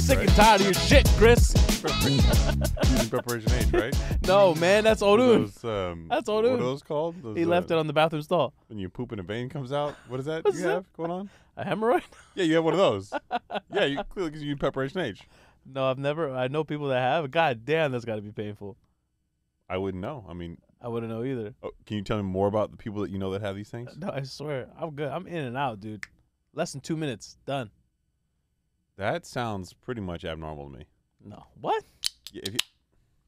sick and tired of your shit, Chris. Using Preparation H, right? No, man, that's Odun. That's Odun. What are those called? Those, He left it on the bathroom stall. When you poop and a vein comes out. What is that What's you that? have going on? A hemorrhoid? Yeah, you have one of those. Yeah, you clearly because you use Preparation H. No, I've never. I know people that have. God damn, that's got to be painful. I wouldn't know. I mean, I wouldn't know either. oh, can you tell me more about the people that you know that have these things? No, I swear. I'm good. I'm in and out, dude. Less than 2 minutes. Done. That sounds pretty much abnormal to me. No. What? Yeah, if you,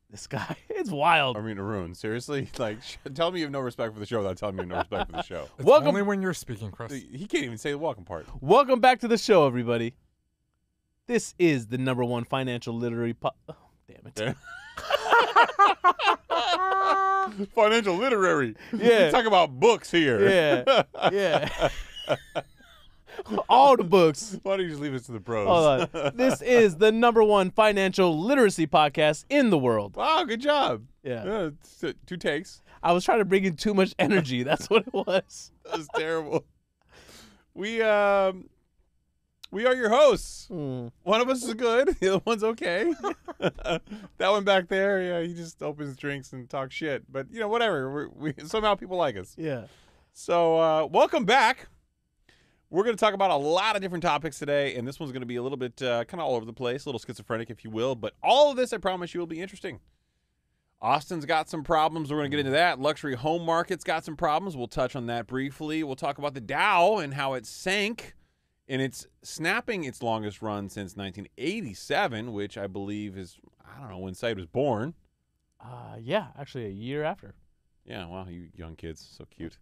This guy. It's wild. I mean, Arun, seriously? Like, tell me you have no respect for the show without telling me you have no respect for the show. It's Welcome- only when you're speaking, Chris. He can't even say the welcome part. Welcome back to the show, everybody. This is the #1 financial literary oh, damn it. Financial literary. Yeah. We talk about books here. Yeah. Yeah. All the books. Why don't you just leave it to the pros? Hold on. This is the #1 financial literacy podcast in the world. Wow, good job. Yeah. It's, 2 takes. I was trying to bring in too much energy. That's what it was. That was terrible. We are your hosts. One of us is good. The other one's okay. That one back there, yeah, he just opens drinks and talks shit. But, you know, whatever. We somehow people like us. Yeah. So welcome back. We're going to talk about a lot of different topics today, and this one's going to be a little bit kind of all over the place, a little schizophrenic, if you will. But all of this, I promise you, will be interesting. Austin's got some problems. We're going to get into that. Luxury home market's got some problems. We'll touch on that briefly. We'll talk about the Dow and how it sank, and it's snapping its longest run since 1987, which I believe is, I don't know, when Saied was born. Yeah, actually a year after. Yeah, well, you young kids, so cute.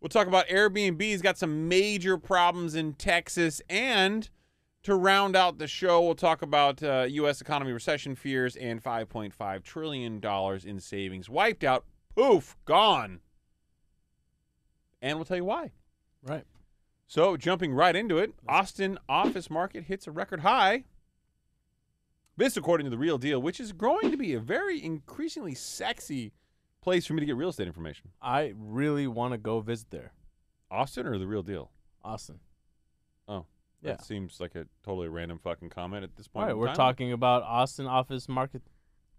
We'll talk about Airbnb's got some major problems in Texas. And to round out the show, we'll talk about U.S. economy recession fears and $5.5 trillion in savings wiped out. Poof, gone. And we'll tell you why. Right. So jumping right into it, Austin office market hits a record high. This according to The Real Deal, which is growing to be a very increasingly sexy place for me to get real estate information. I really want to go visit there. Austin or The Real Deal? Austin. Oh, yeah. That seems like a totally random fucking comment at this All point. right, in we're time. talking about Austin office market,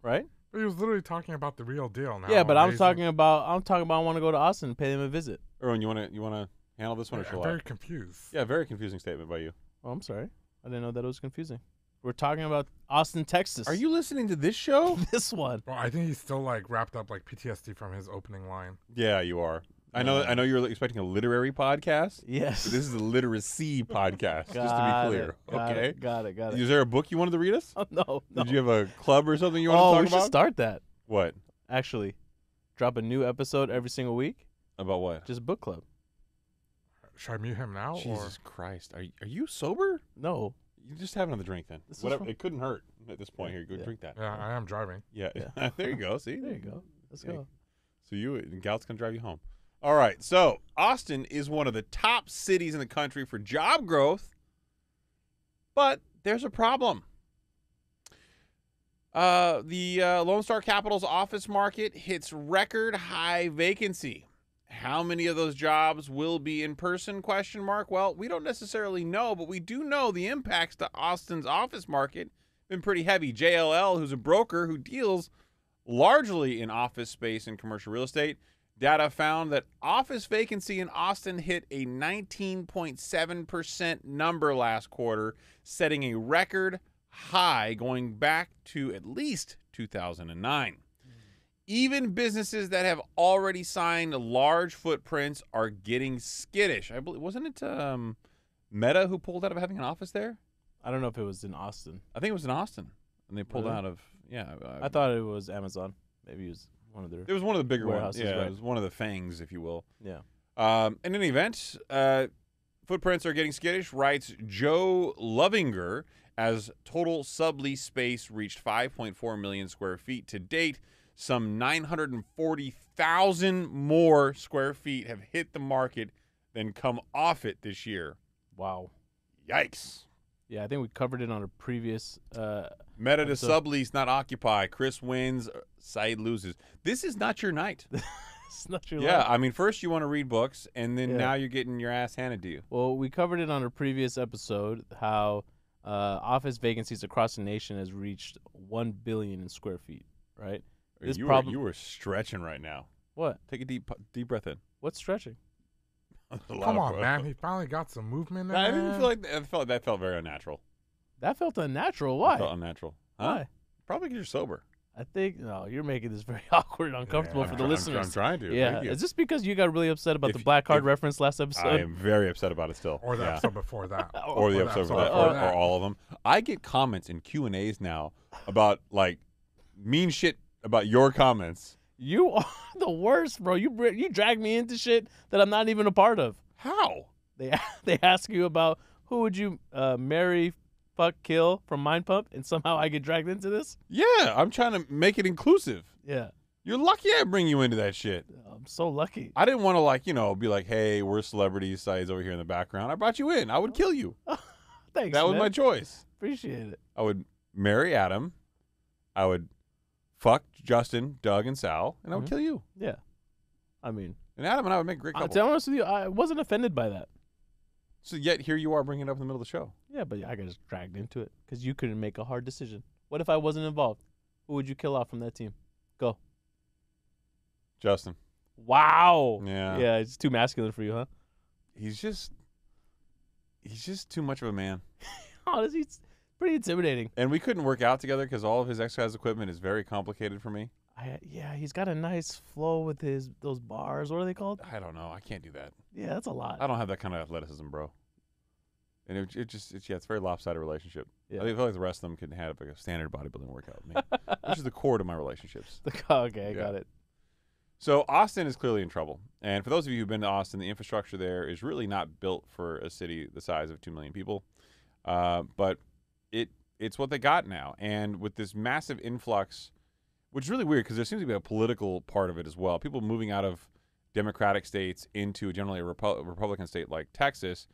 right? But he was literally talking about The Real Deal now. Yeah, but I'm Amazing. talking about I want to go to Austin and pay them a visit. Erwin, you wanna handle this one or I'm shall I? very confused. Yeah, very confusing statement by you. Oh, I'm sorry. I didn't know that it was confusing. We're talking about Austin, Texas. Are you listening to this show? This one? Well, I think he's still like wrapped up like PTSD from his opening line. Yeah, you are. I know you're expecting a literary podcast. Yes. But this is a literacy podcast, just to be clear. Okay. Got it. Is there a book you wanted to read us? Oh, no. Did you have a club or something you want Oh, to we talk should about? start that. What? Actually, drop a new episode every single week. About what? Just book club. Should I mute him now? Jesus Christ. Are you sober? No. You just have another drink then. This is Whatever. fun. It couldn't hurt at this point. Here, go Yeah. drink that. Or? Yeah, I am driving. Yeah. Yeah. There you go. See? There you go. Let's Yeah. go. So you and Gout's gonna drive you home. All right. So Austin is one of the top cities in the country for job growth, but there's a problem. The Lone Star Capital's office market hits record high vacancy. How many of those jobs will be in person? ? Well, we don't necessarily know, but we do know the impacts to Austin's office market have been pretty heavy. JLL, who's a broker who deals largely in office space and commercial real estate, data found that office vacancy in Austin hit a 19.7% number last quarter, setting a record high going back to at least 2009. Even businesses that have already signed large footprints are getting skittish. I believe, wasn't it Meta who pulled out of having an office there? I don't know if it was in Austin. I think it was in Austin, and they pulled Really? out of I thought it was Amazon. Maybe it was one of their. it was one of the bigger ones. warehouses, Yeah, right. it was one of the fangs, if you will. Yeah. In any event, footprints are getting skittish, writes Joe Lovinger, as total sublease space reached 5.4 million square feet to date. Some 940,000 more square feet have hit the market than come off it this year. Wow. Yikes. Yeah, I think we covered it on a previous. Meta to episode. sublease, not occupy. Chris wins, Saied loses. This is not your night. It's not your Yeah, life. I mean, first you want to read books, and then Yeah. now you're getting your ass handed to you. Well, we covered it on a previous episode how Office vacancies across the nation has reached 1 billion in square feet. Right. This you problem. you were stretching right now. What? Take a deep breath in. What's stretching? Come on, man. He finally got some movement in I there. didn't feel like that felt very unnatural. That felt unnatural. It Why? felt unnatural. Huh? Why? Probably because you're sober. I think no. You're making this very awkward, and uncomfortable for the listeners. I'm trying to. Yeah. Thank you. Is this because you got really upset about the black card reference last I episode? am very upset about it still. Or the Yeah. episode before that. Or the episode before that, or all of them. I get comments in Q&As now about like mean shit about your comments. You are the worst, bro. You drag me into shit that I'm not even a part of. How? They ask you about who would you marry, fuck, kill from Mind Pump, and somehow I get dragged into this. Yeah, I'm trying to make it inclusive. Yeah, You're lucky I bring you into that shit. I'm so lucky. I didn't want to be like, hey, we're celebrities. Saied's over here in the background. I brought you in. I would kill you. Thanks. That was man. my choice. Appreciate it. I would marry Adam. I would fuck Justin, Doug, and Sal, and I would kill you. Yeah, I mean, And Adam and I would make a great couple. to be honest with you, I wasn't offended by that. So yet here you are bringing it up in the middle of the show. Yeah, but I got just dragged into it because you couldn't make a hard decision. What if I wasn't involved? Who would you kill off from that team? Go. Justin. Wow. Yeah. Yeah, it's too masculine for you, huh? He's just too much of a man. Honestly, it's pretty intimidating. And we couldn't work out together because all of his exercise equipment is very complicated for me. Yeah, he's got a nice flow with those bars. What are they called? I don't know. I can't do that. Yeah, that's a lot. I don't have that kind of athleticism, bro. And it's very lopsided relationship. Yeah. I feel like the rest of them can have like a standard bodybuilding workout with me, which is the core to my relationships. Okay, I got it. So Austin is clearly in trouble. And for those of you who've been to Austin, the infrastructure there is really not built for a city the size of 2 million people. But it's what they got now. And with this massive influx, which is really weird because there seems to be a political part of it as well. People moving out of Democratic states into generally a Republican state like Texas,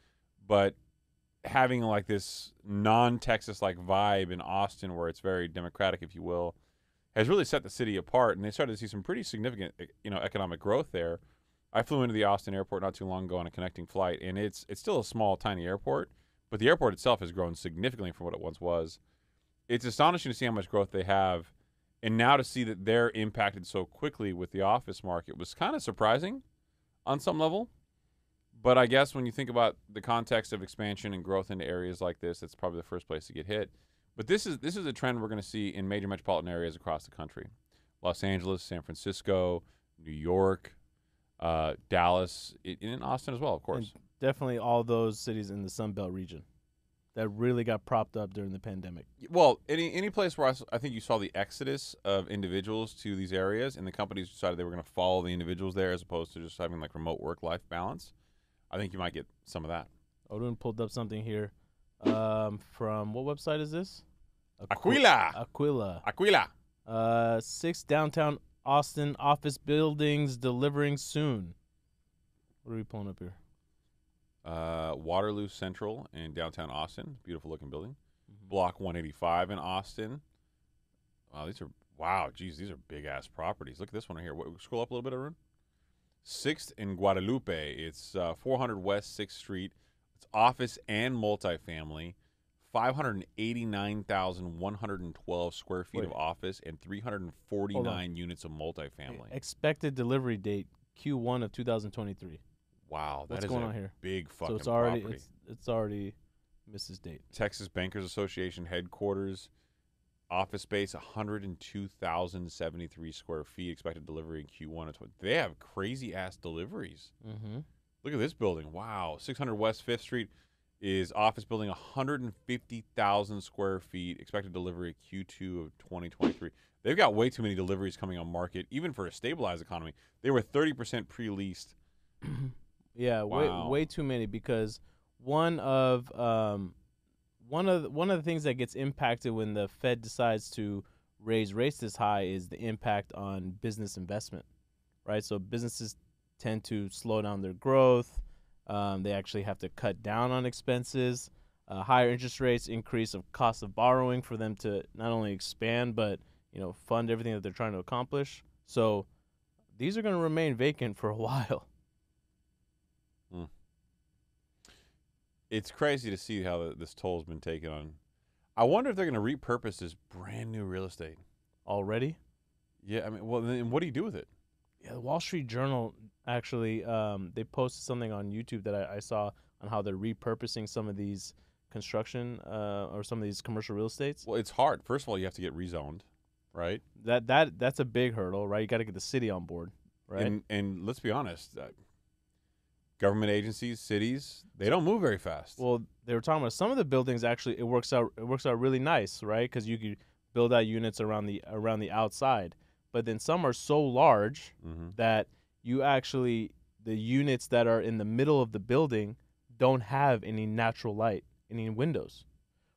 but having like this non-Texas-like vibe in Austin where it's very Democratic, if you will, has really set the city apart. And they started to see some pretty significant, economic growth there. I flew into the Austin airport not too long ago on a connecting flight, and it's still a small, tiny airport, but the airport itself has grown significantly from what it once was. It's astonishing to see how much growth they have. And now to see that they're impacted so quickly with the office market was kind of surprising on some level. But I guess when you think about the context of expansion and growth into areas like this, it's probably the first place to get hit. But this is a trend we're going to see in major metropolitan areas across the country. Los Angeles, San Francisco, New York, Dallas, and Austin as well, of course. And definitely all those cities in the Sun Belt region that really got propped up during the pandemic. Well, any place where I think you saw the exodus of individuals to these areas, and the companies decided they were going to follow the individuals there as opposed to just having like remote work-life balance, I think you might get some of that. Odin pulled up something here from what website is this? Aquila. 6 downtown Austin office buildings delivering soon. What are we pulling up here? Waterloo Central in downtown Austin. Beautiful looking building. Block 185 in Austin. These are big ass properties. Look at this one right here. Scroll up a little bit, Arun. 6th in Guadalupe. It's 400 West 6th Street. It's office and multifamily. 589,112 square feet of office and 349 units of multifamily. Expected delivery date Q1 of 2023. Wow, What's going on here? Big fucking So it's property. already Mrs. Date. Texas Bankers Association headquarters, office space, 102,073 square feet. Expected delivery in Q1 of 20. They have crazy ass deliveries. Mm-hmm. Look at this building. Wow, 600 West 5th Street is office building, 150,000 square feet. Expected delivery Q2 of 2023. They've got way too many deliveries coming on market, even for a stabilized economy. They were 30% pre-leased. Yeah, Wow. way too many, because one of the things that gets impacted when the Fed decides to raise rates this high is the impact on business investment, right? So businesses tend to slow down their growth. They actually have to cut down on expenses. Higher interest rates increase of cost of borrowing for them to not only expand but fund everything that they're trying to accomplish. So these are going to remain vacant for a while. It's crazy to see how this toll has been taken on. I wonder if they're going to repurpose this brand new real estate. Already? Yeah, I mean, well, then what do you do with it? Yeah, the Wall Street Journal actually they posted something on YouTube that I saw on how they're repurposing some of these construction or some of these commercial real estates. Well, it's hard. First of all, you have to get rezoned, right? That's a big hurdle, right? You got to get the city on board, right? And let's be honest, government agencies, cities, they don't move very fast. Well, they were talking about some of the buildings actually it works out really nice, right? Because you could build out units around the outside, but then some are so large that you actually the units that are in the middle of the building don't have any natural light, any windows,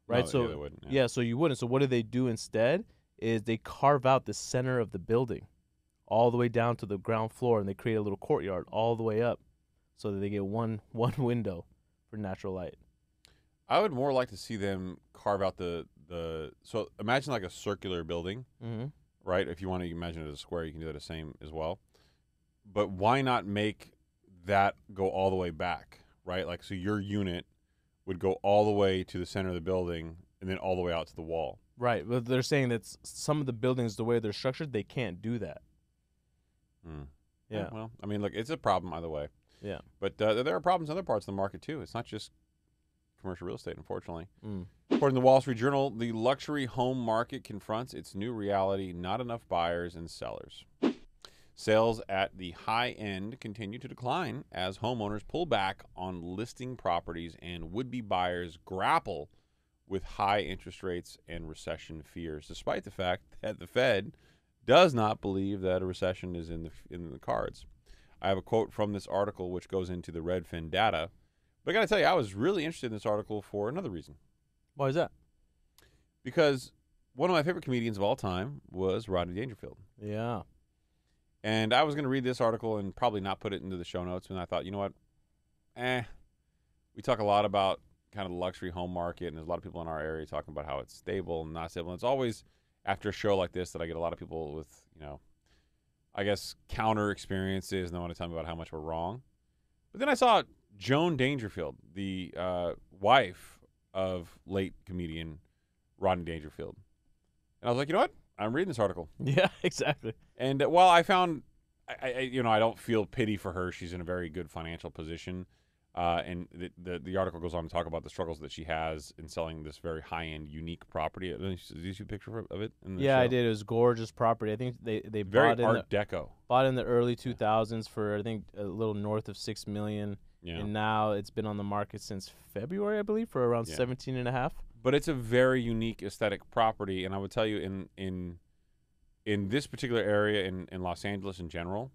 right? No, they wouldn't, yeah, so you wouldn't. So what do they do instead? Is they carve out the center of the building, all the way down to the ground floor, and they create a little courtyard all the way up, so that they get one window for natural light. I would more like to see them carve out the so imagine like a circular building, right? If you want to imagine it as a square, you can do that the same as well. But why not make that go all the way back, right? Like, so your unit would go all the way to the center of the building and then all the way out to the wall. Right, but they're saying that some of the buildings, the way they're structured, they can't do that. Yeah. Well, I mean, look, it's a problem either way. Yeah. But there are problems in other parts of the market, too. It's not just commercial real estate, unfortunately. According to the Wall Street Journal, the luxury home market confronts its new reality, not enough buyers and sellers. Sales at the high end continue to decline as homeowners pull back on listing properties and would-be buyers grapple with high interest rates and recession fears, despite the fact that the Fed does not believe that a recession is in the cards. I have a quote from this article which goes into the Redfin data. But I got to tell you, I was really interested in this article for another reason. Why is that? Because one of my favorite comedians of all time was Rodney Dangerfield. Yeah. And I was going to read this article and probably not put it into the show notes. And I thought, you know what? We talk a lot about kind of the luxury home market, and there's a lot of people in our area talking about how it's stable and not stable. And it's always after a show like this that I get a lot of people with, I guess, counter experiences, and they want to tell me about how much we're wrong. But then I saw Joan Dangerfield, the wife of late comedian Rodney Dangerfield. And I was like, you know what? I'm reading this article. Yeah, exactly. And while I found, I don't feel pity for her. She's in a very good financial position. And the article goes on to talk about the struggles that she has in selling this very high-end, unique property. Did you see a picture of it? In the show? I did. It was gorgeous property. I think they very bought Art Deco. Bought in the early 2000s for, I think, a little north of $6 million. Yeah. And now it's been on the market since February, I believe, for around 17 and a half. But it's a very unique aesthetic property, and I would tell you in this particular area in Los Angeles in general,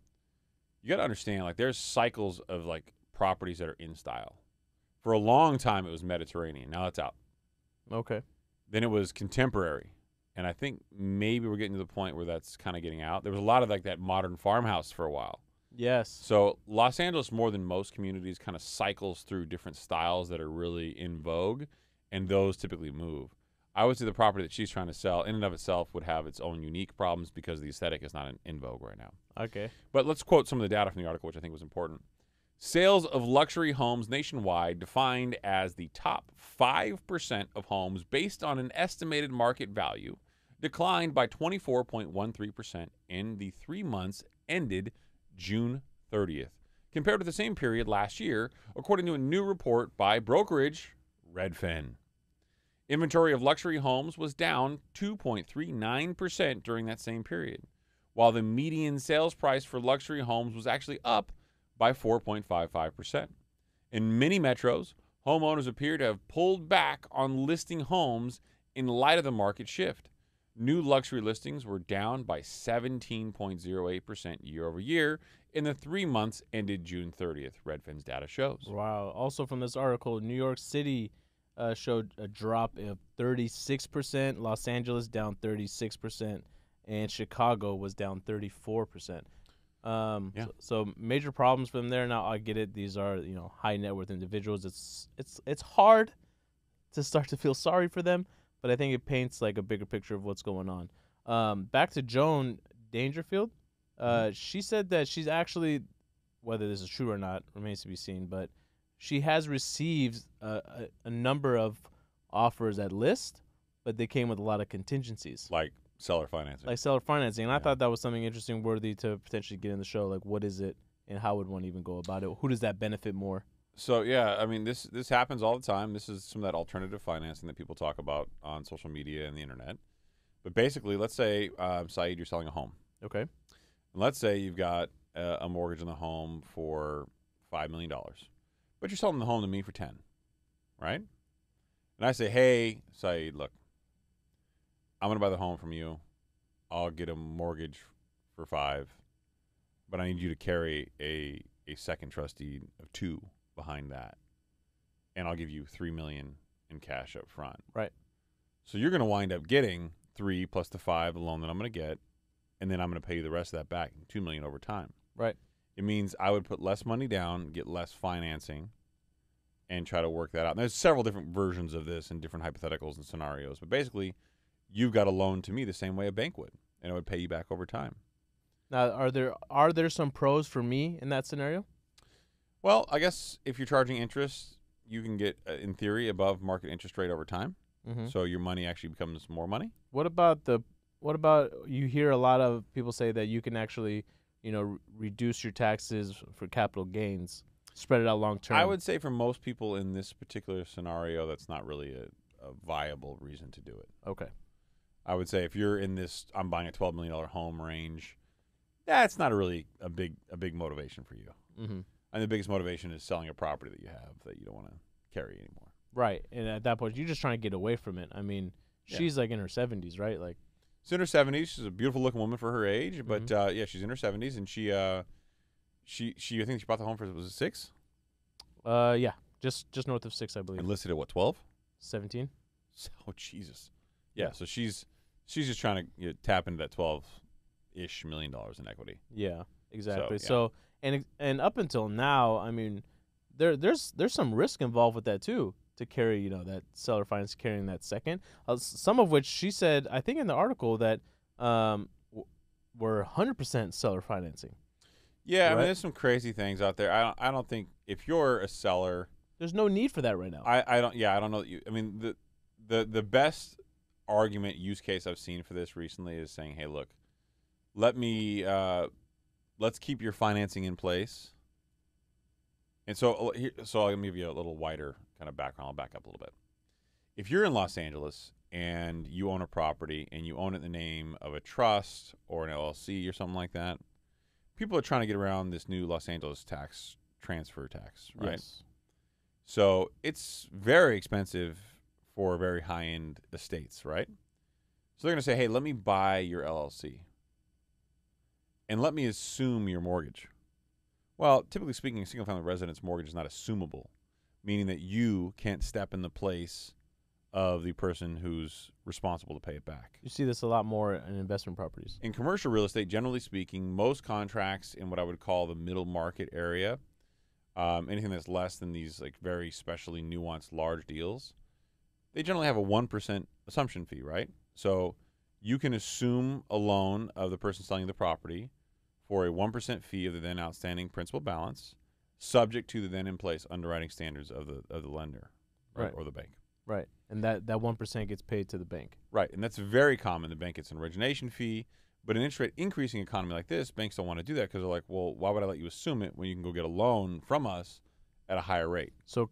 you got to understand, like, there's cycles of like properties that are in style. For a long time, it was Mediterranean. Now it's out. Okay. Then it was contemporary, and I think maybe we're getting to the point where that's kind of getting out. There was a lot of like that modern farmhouse for a while. Yes. So Los Angeles, more than most communities, kind of cycles through different styles that are really in vogue, and those typically move. I would say the property that she's trying to sell in and of itself would have its own unique problems because the aesthetic is not in vogue right now. Okay. But let's quote some of the data from the article, which I think was important. Sales of luxury homes nationwide, defined as the top 5% of homes based on an estimated market value, declined by 24.13% in the 3 months ended June 30th, compared to the same period last year, according to a new report by brokerage Redfin. Inventory of luxury homes was down 2.39% during that same period, while the median sales price for luxury homes was actually up by 4.55%. In many metros, homeowners appear to have pulled back on listing homes in light of the market shift. New luxury listings were down by 17.08% year over year in the 3 months ended June 30th, Redfin's data shows. Wow. Also from this article, New York City showed a drop of 36%, Los Angeles down 36%, and Chicago was down 34%. So major problems for them there. Now I get it; these are high net worth individuals. It's hard to start to feel sorry for them, but I think it paints like a bigger picture of what's going on. Back to Joan Dangerfield, she said that she's actually, whether this is true or not remains to be seen, but she has received a number of offers at list, but they came with a lot of contingencies, Like seller financing. like seller financing. And I Yeah. thought that was something interesting, worthy to potentially get in the show. Like, what is it, and how would one even go about it? Who does that benefit more? So yeah, I mean this happens all the time. This is some of that alternative financing that people talk about on social media and the internet. But basically, let's say, Saied, you're selling a home. Okay. And let's say you've got a mortgage on the home for $5 million, but you're selling the home to me for 10, right? And I say, hey, Saied, look, I'm going to buy the home from you. I'll get a mortgage for 5, but I need you to carry a second trustee of 2 behind that, and I'll give you $3 million in cash up front. Right. So you're going to wind up getting 3 plus the 5, the loan that I'm going to get, and then I'm going to pay you the rest of that back, $2 million over time. Right. It means I would put less money down, get less financing, and try to work that out. And there's several different versions of this and different hypotheticals and scenarios, but basically, you've got a loan to me the same way a bank would, and it would pay you back over time. Now, are there some pros for me in that scenario? Well, I guess if you're charging interest, you can get, in theory, above market interest rate over time. Mm-hmm. So your money actually becomes more money. What about you hear a lot of people say that you can actually, reduce your taxes for capital gains, spread it out long term. I would say for most people in this particular scenario, that's not really a viable reason to do it. Okay. I would say if you're in this, I'm buying a $12 million home range, that's not really a big motivation for you. Mm-hmm. And the biggest motivation is selling a property that you have that you don't want to carry anymore. Right. And at that point, you're just trying to get away from it. I mean, Yeah. she's like in her 70s, right? Like, She's in her 70s. She's a beautiful looking woman for her age, but yeah, she's in her 70s, and she I think she bought the home for, was it 6? yeah, just north of 6, I believe. And listed at what, 12? 17. Oh Jesus. Yeah, so she's just trying to tap into that $12-ish million in equity. Yeah, exactly. So, And up until now, I mean, there's some risk involved with that too, to carry, that seller finance carrying that second. Some of which she said, I think in the article, that were 100% seller financing. Yeah, I Right? mean, there's some crazy things out there. I don't think if you're a seller, There's no need for that right now. I don't know that you. I mean, the best argument use case I've seen for this recently is saying, hey, look, let's keep your financing in place. And so I'll give you a little wider kind of background. I'll back up a little bit. If you're in Los Angeles and you own a property and you own it in the name of a trust or an LLC or something like that, people are trying to get around this new Los Angeles transfer tax, right? Yes. So it's very expensive for very high-end estates, right? So they're going to say, hey, let me buy your LLC and let me assume your mortgage. Well, typically speaking, a single-family residence mortgage is not assumable, meaning that you can't step in the place of the person who's responsible to pay it back. You see this a lot more in investment properties. In commercial real estate, generally speaking, most contracts in what I would call the middle market area, anything that's less than these like very specially nuanced large deals, they generally have a 1% assumption fee, right? So you can assume a loan of the person selling the property for a 1% fee of the then outstanding principal balance, subject to the then in place underwriting standards of the lender, right, or the bank. Right. And that 1% gets paid to the bank. Right, and that's very common. The bank gets an origination fee, but in an interest rate increasing economy like this, banks don't want to do that because they're like, well, why would I let you assume it when you can go get a loan from us at a higher rate? So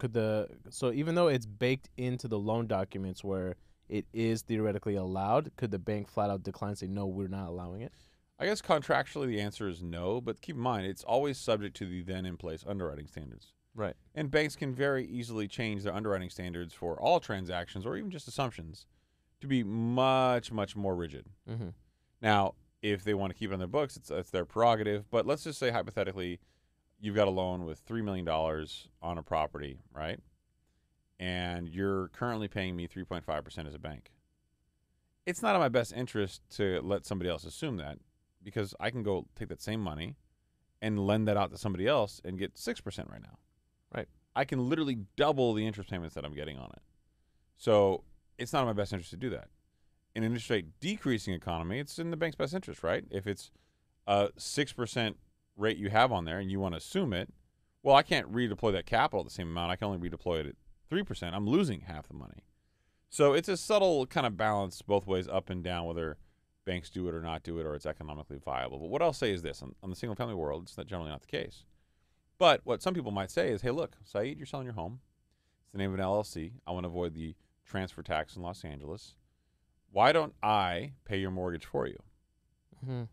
even though it's baked into the loan documents where it is theoretically allowed, could the bank flat out decline and say, no, we're not allowing it? I guess contractually the answer is no, but keep in mind it's always subject to the then in place underwriting standards. Right. And banks can very easily change their underwriting standards for all transactions or even just assumptions to be much, much more rigid. Mm-hmm. Now, if they want to keep it on their books, it's their prerogative. But let's just say hypothetically you've got a loan with $3 million on a property, right? And you're currently paying me 3.5% as a bank. It's not in my best interest to let somebody else assume that because I can go take that same money and lend that out to somebody else and get 6% right now. Right. I can literally double the interest payments that I'm getting on it. So it's not in my best interest to do that. In an interest rate decreasing economy, it's in the bank's best interest, right? If it's a 6% rate you have on there and you want to assume it, Well, I can't redeploy that capital at the same amount. I can only redeploy it at 3%. I'm losing half the money. So it's a subtle kind of balance both ways, up and down, whether banks do it or not do it, or it's economically viable. But what I'll say is this. On the single-family world, it's not generally not the case. But what some people might say is, hey, look, Saied, you're selling your home. It's the name of an LLC. I want to avoid the transfer tax in Los Angeles. Why don't I pay your mortgage for you? Mm-hmm.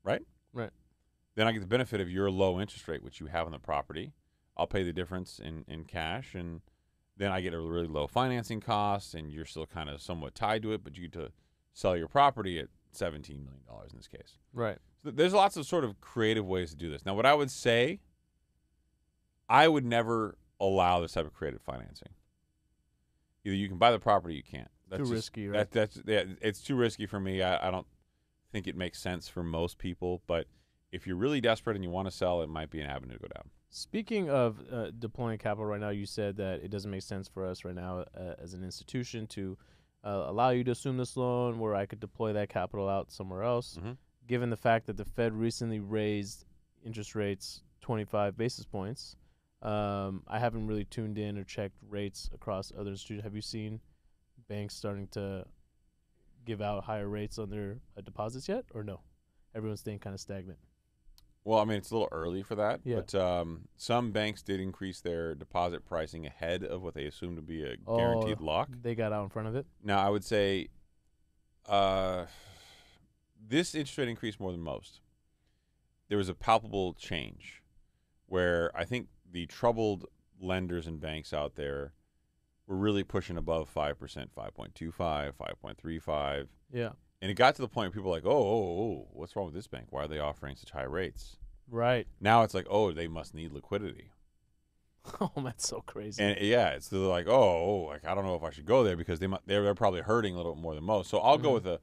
Right? Right. Then I get the benefit of your low interest rate, which you have on the property. I'll pay the difference in cash, and then I get a really low financing cost, and you're still kind of somewhat tied to it, but you get to sell your property at $17 million in this case. Right. So there's lots of sort of creative ways to do this. Now, what I would say, I would never allow this type of creative financing. Either you can buy the property, or you can't. That's Too risky, right? It's too risky for me. I don't think it makes sense for most people, but if you're really desperate and you want to sell, it might be an avenue to go down. Speaking of deploying capital right now, you said that it doesn't make sense for us right now as an institution to allow you to assume this loan where I could deploy that capital out somewhere else, Mm-hmm. given the fact that the Fed recently raised interest rates 25 basis points. I haven't really tuned in or checked rates across other institutions. Have you seen banks starting to give out higher rates on their deposits yet, or no? Everyone's staying kind of stagnant. Well, I mean, it's a little early for that, Yeah. but some banks did increase their deposit pricing ahead of what they assumed to be a guaranteed lock. They got out in front of it. Now, I would say this interest rate increased more than most. There was a palpable change where I think the troubled lenders and banks out there were really pushing above 5%, 5.25, 5.35. Yeah. And it got to the point where people were like, oh, what's wrong with this bank? Why are they offering such high rates? Right. Now it's like, oh, they must need liquidity. Oh, that's so crazy. And yeah, it's they're like, like I don't know if I should go there because they're probably hurting a little bit more than most. So I'll go with a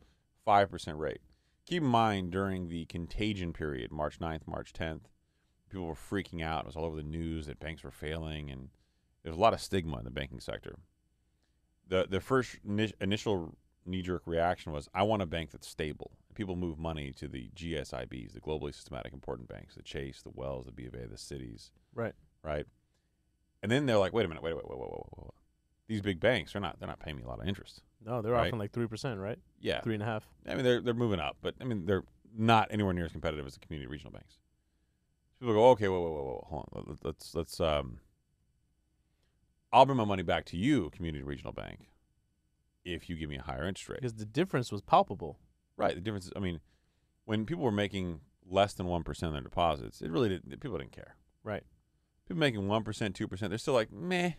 5% rate. Keep in mind, during the contagion period, March 9th, March 10th, people were freaking out. It was all over the news that banks were failing, and there's a lot of stigma in the banking sector. The first initial knee-jerk reaction was, I want a bank that's stable. People move money to the GSIBs, the globally systematic important banks, the Chase, the Wells, the B of A, the Cities. Right. And then they're like, wait a minute, wait. These big banks, they're not paying me a lot of interest. No, they're offering like 3%, right? Yeah. 3.5%. I mean, they're moving up, but I mean, they're not anywhere near as competitive as the community regional banks. People go, okay, whoa, hold on, let's I'll bring my money back to you, community regional bank, if you give me a higher interest rate. Because the difference was palpable. Right. The difference is, I mean, when people were making less than 1% of their deposits, people didn't care. Right. People making 1%, 2%, they're still like, meh.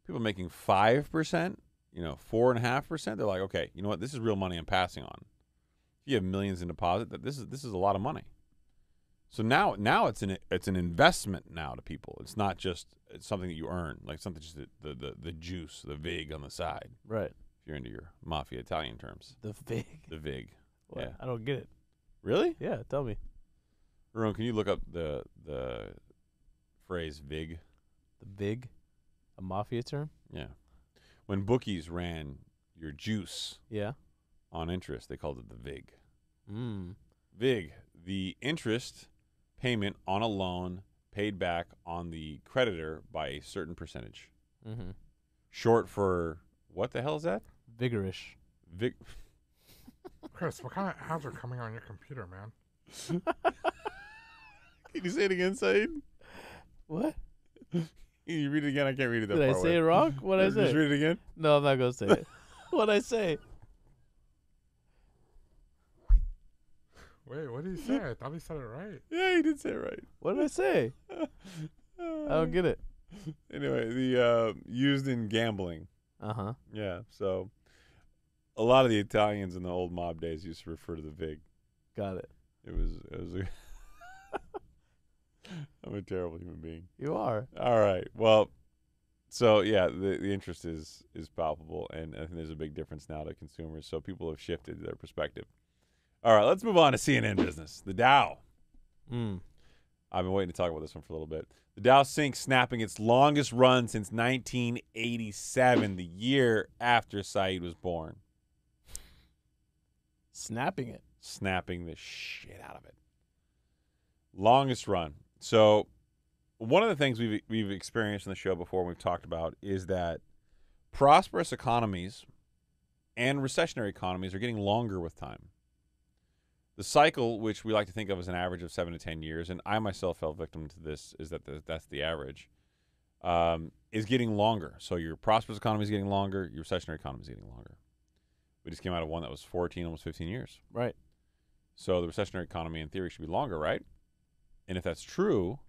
People making 5%, 4.5%, they're like, okay, you know what? This is real money I'm passing on. If you have millions in deposit, this is a lot of money. So now it's an investment now to people. It's not just something that you earn, like something just the juice, the vig on the side. Right. If you're into your mafia Italian terms. The vig. The vig. What? Yeah. I don't get it. Really? Yeah, tell me. Ron, can you look up the phrase vig? The vig? A mafia term? Yeah. When bookies ran your juice Yeah. on interest, they called it the vig. Mm. Vig, the interest payment on a loan paid back on the creditor by a certain percentage. Mm-hmm. Short for, what the hell is that? Vigorish. Vig. Chris, what kind of ads are coming on your computer, man? Can you say it again, Saied? What? Can you read it again? I can't read it that Did I far say away. it wrong? What'd I say? Just read it again. No, I'm not going to say it. What'd I say? Wait, what did he say? I thought he said it right. Yeah, he did say it right. What did I say? I don't get it. Anyway, the used in gambling. Uh-huh. Yeah, so a lot of the Italians in the old mob days used to refer to the vig. Got it. It was I'm a terrible human being. You are. All right. Well, so yeah, the interest is palpable, and I think there's a big difference now to consumers. So people have shifted their perspective. All right, let's move on to CNN business. The Dow. I've been waiting to talk about this one for a little bit. The Dow sinks, snapping its longest run since 1987, the year after Saied was born. Snapping it. Snapping the shit out of it. Longest run. So one of the things we've experienced in the show before, and we've talked about, is that prosperous economies and recessionary economies are getting longer with time. The cycle, which we like to think of as an average of 7 to 10 years, and I myself fell victim to this, is that that's the average, is getting longer. So your prosperous economy is getting longer, your recessionary economy is getting longer. We just came out of one that was 14, almost 15 years. Right. So the recessionary economy, in theory, should be longer, right? And if that's true,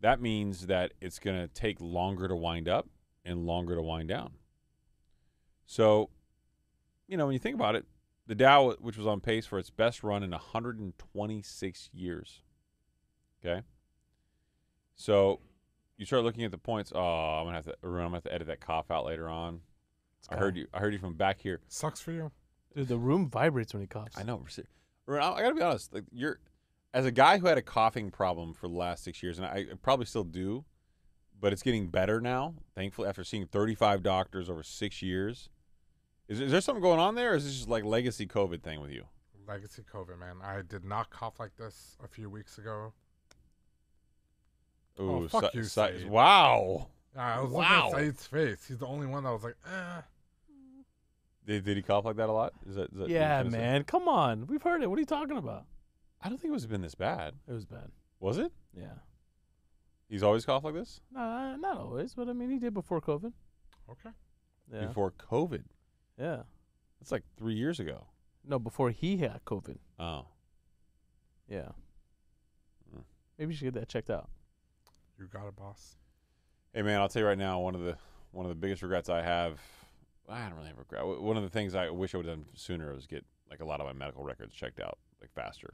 that means that it's going to take longer to wind up and longer to wind down. So, when you think about it, the Dow, which was on pace for its best run in 126 years. Okay? So you start looking at the points. Oh, I'm gonna have to edit that cough out later on. I heard you from back here. Sucks for you. Dude, the room vibrates when he coughs. I know. Arun, I gotta be honest. Like, as a guy who had a coughing problem for the last 6 years, and I probably still do, but it's getting better now. Thankfully, after seeing 35 doctors over 6 years. Is there something going on there, or is this just like legacy COVID thing with you? Legacy COVID, man. I did not cough like this a few weeks ago. Ooh, fuck you, Saied. Wow. I was looking at Said's face. He's the only one that was like, Did he cough like that a lot? Is that yeah, man. Come on. We've heard it. What are you talking about? I don't think it was been this bad. It was bad. Was it? Yeah. He's always coughed like this? Nah, not always, but I mean, he did before COVID. Okay. Yeah. Before COVID? Yeah. That's like 3 years ago. No, before he had COVID. Oh. Yeah. Maybe you should get that checked out. You got it, boss. Hey, man, I'll tell you right now, one of the biggest regrets I have, I don't really have regret. One of the things I wish I would have done sooner was get like a lot of my medical records checked out like faster.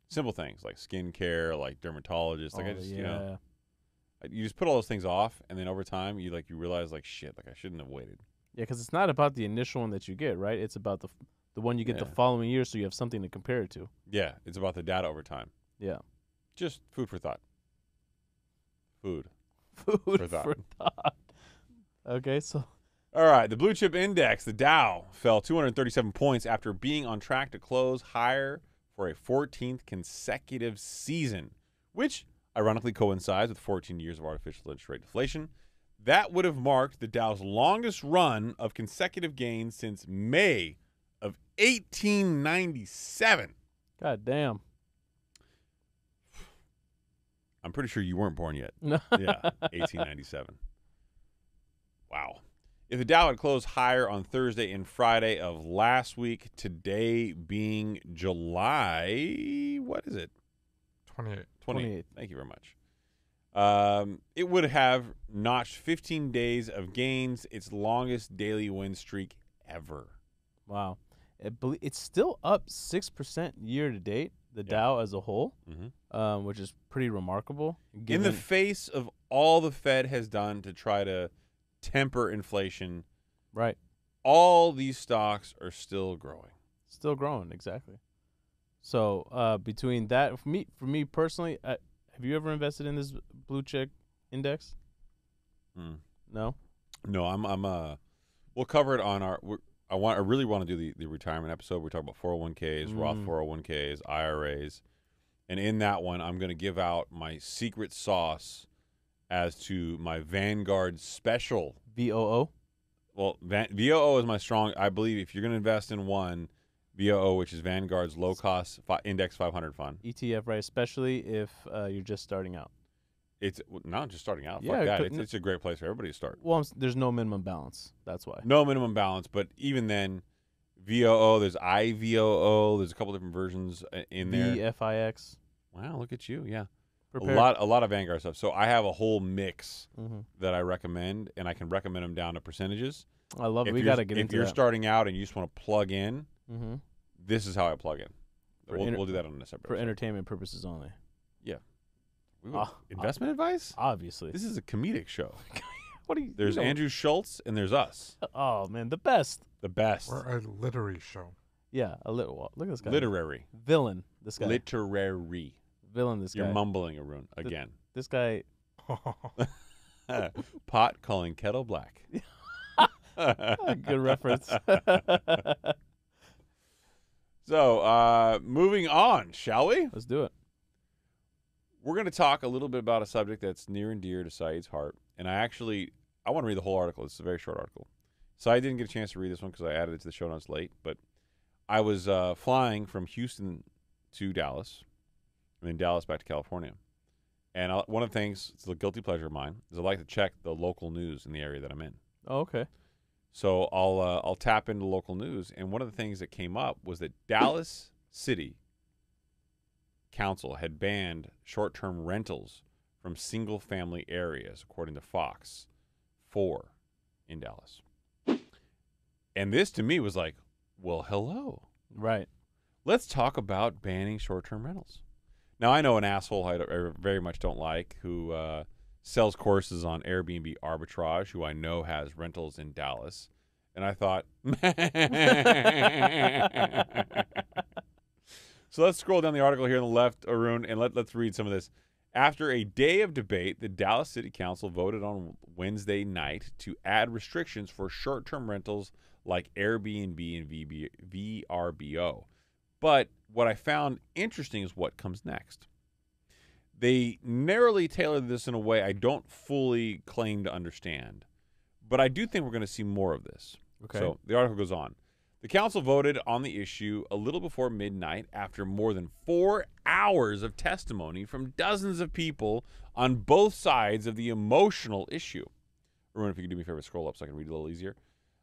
Simple things like skincare, like dermatologists. Like you just put all those things off, and then over time you realize like shit, like I shouldn't have waited. Yeah, because it's not about the initial one that you get, right? It's about the one you get the following year, so you have something to compare it to. Yeah, it's about the data over time. Yeah. Just food for thought. Food for thought. Okay, so. All right, the blue chip index, the Dow, fell 237 points after being on track to close higher for a 14th consecutive season, which ironically coincides with 14 years of artificial interest rate deflation. That would have marked the Dow's longest run of consecutive gains since May of 1897. God damn. I'm pretty sure you weren't born yet. No. Yeah, 1897. Wow. If the Dow had closed higher on Thursday and Friday of last week, today being July, what is it? 28. Thank you very much. It would have notched 15 days of gains, its longest daily win streak ever. Wow. It's still up 6% year to date, the Dow as a whole, which is pretty remarkable. In the face of all the Fed has done to try to temper inflation, right? All these stocks are still growing. Still growing, exactly. So between that, for me personally, have you ever invested in this blue chip index? No. No, we'll cover it on our. I really want to do the retirement episode. We're talking about 401ks, Roth 401ks, IRAs, and in that one, I'm going to give out my secret sauce as to my Vanguard special. VOO. Well, VOO is my strong. I believe if you're going to invest in one, VOO, which is Vanguard's low cost index 500 fund ETF, right? Especially if you're just starting out. It's not just starting out. Yeah, fuck that. It's a great place for everybody to start. Well, there's no minimum balance. That's why. No minimum balance, but even then, VOO, there's IVOO, there's a couple different versions in there. VFIX. Wow, look at you. Yeah. Prepared. A lot of Vanguard stuff. So I have a whole mix that I recommend, and I can recommend them down to percentages. I love it. We got to get into that. If you're starting out and you just want to plug in, this is how I plug in. We'll do that on a separate for episode. Entertainment purposes only. Yeah. Investment advice? Obviously. This is a comedic show. What do you? There's Andrew Schultz and there's us. Oh man, the best. The best. We're a literary show. Yeah, a little. Look at this guy. Literary. Villain. This guy. Literary. Villain. This guy. You're mumbling, Arun, again. This guy. Pot calling kettle black. Good reference. So, moving on, shall we? Let's do it. We're going to talk a little bit about a subject that's near and dear to Saeed's heart. And I want to read the whole article. It's a very short article. Saeed didn't get a chance to read this one because I added it to the show notes late. But I was flying from Houston to Dallas, and then Dallas back to California. And one of the things, it's a guilty pleasure of mine, is I like to check the local news in the area that I'm in. Oh, okay. So I'll tap into local news, and one of the things that came up was that Dallas City Council had banned short-term rentals from single-family areas, according to Fox 4 in Dallas. And this, to me, was like, well, hello. Right. Let's talk about banning short-term rentals. Now, I know an asshole I very much don't like who sells courses on Airbnb arbitrage, who I know has rentals in Dallas. And I thought, so let's scroll down the article here on the left, Arun, and let's read some of this. After a day of debate, the Dallas City Council voted on Wednesday night to add restrictions for short-term rentals like Airbnb and VRBO. But what I found interesting is what comes next. They narrowly tailored this in a way I don't fully claim to understand, but I do think we're going to see more of this. Okay. So the article goes on. The council voted on the issue a little before midnight after more than 4 hours of testimony from dozens of people on both sides of the emotional issue. Arun, if you could do me a favor, scroll up so I can read it a little easier.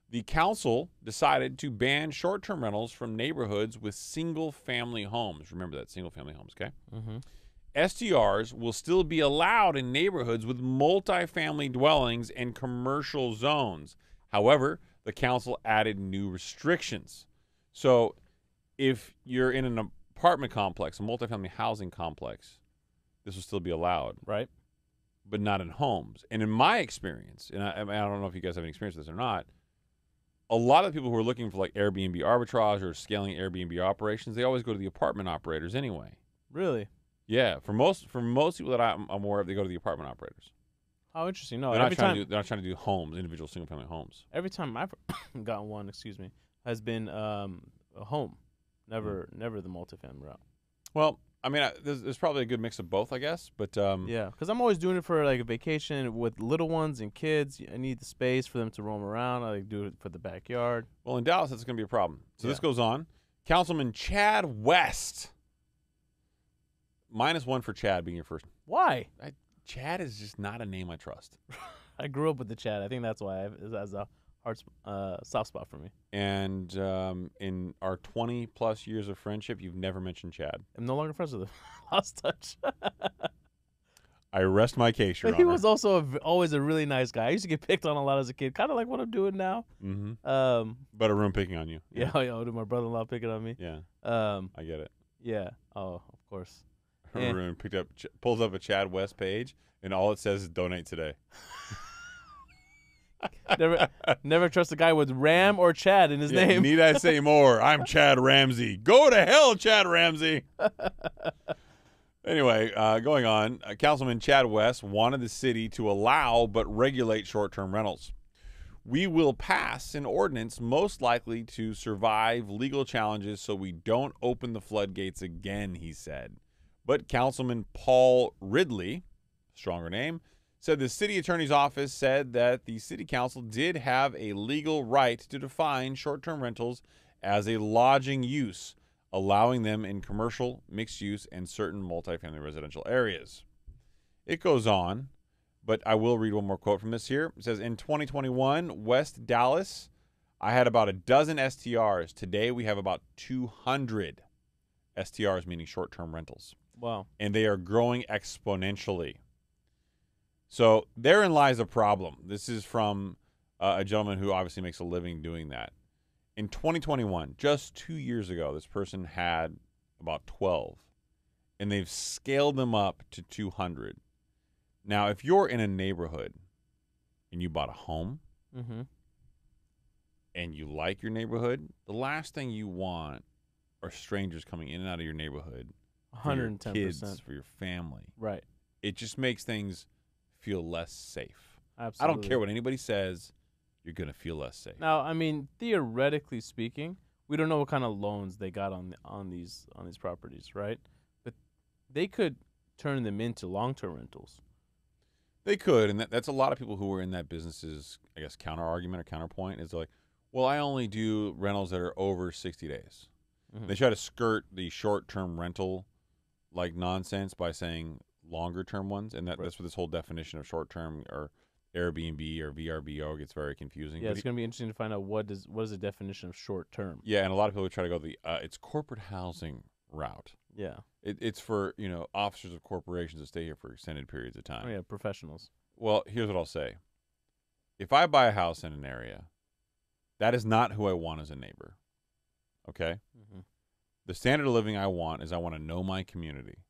The council decided to ban short-term rentals from neighborhoods with single-family homes. Remember that, single-family homes, okay? Mm-hmm. STRs will still be allowed in neighborhoods with multifamily dwellings and commercial zones. However, the council added new restrictions. So if you're in an apartment complex, a multifamily housing complex, this will still be allowed. Right. But not in homes. And in my experience, and I don't know if you guys have any experience with this or not, a lot of the people who are looking for like Airbnb arbitrage or scaling Airbnb operations, they always go to the apartment operators anyway. Really? Yeah, for most people that I'm aware of, they go to the apartment operators. How interesting. No, They're every time not trying to do homes, individual single family homes. every time I've gotten one, has been a home. Never the multifamily route. Well, I mean, there's probably a good mix of both, I guess. But Yeah, because I'm always doing it for like a vacation with little ones and kids. I need the space for them to roam around. I like do it for the backyard. well, in Dallas, that's going to be a problem. So this Yeah. goes on. Councilman Chad West. -1 for Chad being your first. Why? Chad is just not a name I trust. I grew up with the Chad. I think that's why it has a soft spot for me. And in our 20-plus years of friendship, you've never mentioned Chad. I'm no longer friends with him. Lost touch. I rest my case, Your But he Honor. was also always a really nice guy. I used to get picked on a lot as a kid, kind of like what I'm doing now. Mm-hmm. But a room picking on you. Yeah, did my brother-in-law picking on me? Yeah, I get it. Yeah. Oh, of course. Arun pulls up a Chad West page, and all it says is donate today. Never trust a guy with Ram or Chad in his Yeah, name. Need I say more? I'm Chad Ramsey. Go to hell, Chad Ramsey. Anyway, going on, Councilman Chad West wanted the city to allow but regulate short-term rentals. We will pass an ordinance most likely to survive legal challenges so we don't open the floodgates again, he said. But Councilman Paul Ridley, stronger name, said the city attorney's office said that the city council did have a legal right to define short-term rentals as a lodging use, allowing them in commercial, mixed use, and certain multifamily residential areas. It goes on, but I will read one more quote from this here. It says, in 2021, West Dallas, I had about a dozen STRs. Today, we have about 200 STRs, meaning short-term rentals. Wow. And they are growing exponentially. So therein lies a problem. This is from a gentleman who obviously makes a living doing that. In 2021, just 2 years ago, this person had about 12, and they've scaled them up to 200. Now, if you're in a neighborhood and you bought a home Mm-hmm. and you like your neighborhood, the last thing you want are strangers coming in and out of your neighborhood. For your 110%. kids, for your family. Right. It just makes things feel less safe. Absolutely. I don't care what anybody says, you're going to feel less safe. Now, I mean, theoretically speaking, we don't know what kind of loans they got on these properties, right? But they could turn them into long-term rentals. They could, and that's a lot of people who are in that business's, I guess, counter argument or counterpoint is like, well, I only do rentals that are over 60 days. Mhm. They try to skirt the short-term rental like nonsense by saying longer-term ones, and Right. that's what this whole definition of short-term or Airbnb or VRBO gets very confusing. Yeah, But it's going to be interesting to find out what is the definition of short-term. yeah, and a lot of people would try to go it's corporate housing route. Yeah. It's for officers of corporations to stay here for extended periods of time. Oh, yeah, professionals. Well, here's what I'll say. If I buy a house in an area, that is not who I want as a neighbor. Okay? Mm-hmm. The standard of living I want is I want to know my community.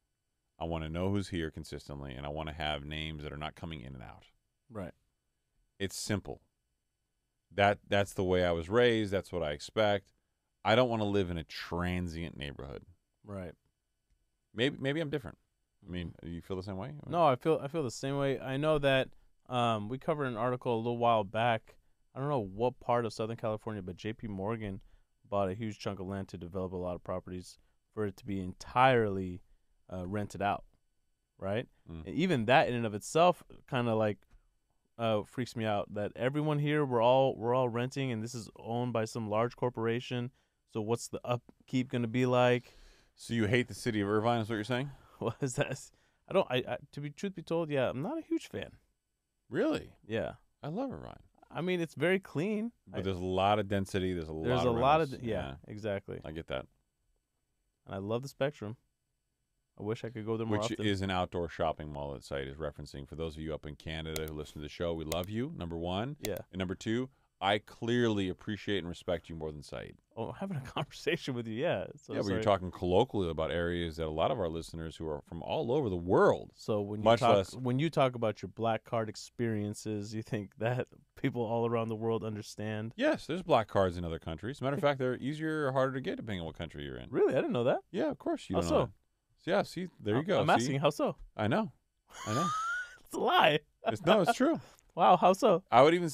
I want to know who's here consistently, and I want to have names that are not coming in and out. Right. It's simple. That's the way I was raised. That's what I expect. I don't want to live in a transient neighborhood. Right. Maybe I'm different. I mean, you feel the same way? No, I feel the same way. I know that we covered an article a little while back. I don't know what part of Southern California, but J.P. Morgan bought a huge chunk of land to develop a lot of properties for it to be entirely rented out, right? Mm. And even that in and of itself kind of like freaks me out. That everyone here we're all renting, and this is owned by some large corporation. So what's the upkeep going to be like? So you hate the city of Irvine, is what you're saying? What is that? I to be truth be told, yeah, I'm not a huge fan. Really? Yeah. I love Irvine. I mean, it's very clean. But there's a lot of density. There's a lot of rentals. Yeah, exactly. I get that. And I love the Spectrum. I wish I could go there more Which often. is an outdoor shopping mall that Saied is referencing. For those of you up in Canada who listen to the show, we love you, number one. Yeah. And number two, I clearly appreciate and respect you more than Saied. Oh, having a conversation with you, yeah. So Yeah, but sorry. you're talking colloquially about areas that a lot of our listeners who are from all over the world. So when you much talk less- when you talk about your black card experiences, you think that people all around the world understand? Yes, there's black cards in other countries. Matter of fact, they're easier or harder to get depending on what country you're in. Really, I didn't know that. Yeah, of course you How don't so? know that. Yeah, see, there you go. I'm See? asking, how so? I know. It's a lie. It's true. Wow, how so? I would even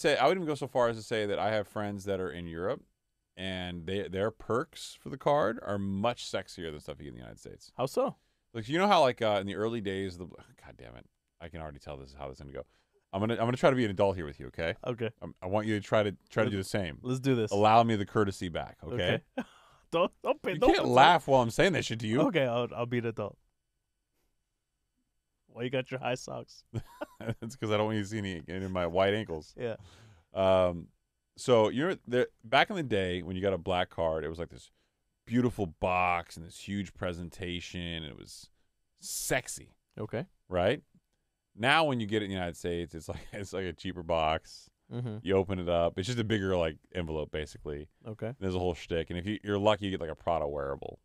go so far as to say that I have friends that are in Europe, and their perks for the card are much sexier than stuff you get in the United States. How so? Like, you know how in the early days, God damn it, I can already tell this is how this is gonna go. I'm gonna try to be an adult here with you, okay? Okay, I want you to try to do the same. let's do this. Allow me the courtesy back, okay? Don't You can't laugh while I'm saying that shit to you. Okay, I'll be an adult. Why you got your high socks? It's because I don't want you to see any in my white ankles. Yeah. So back in the day when you got a black card, it was like this beautiful box and this huge presentation. And it was sexy, Okay. right? Now when you get it in the United States, it's like a cheaper box. Mm-hmm. You open it up, it's just a bigger like envelope basically. Okay. There's a whole shtick, and if you're lucky, you get like a Prada wearable,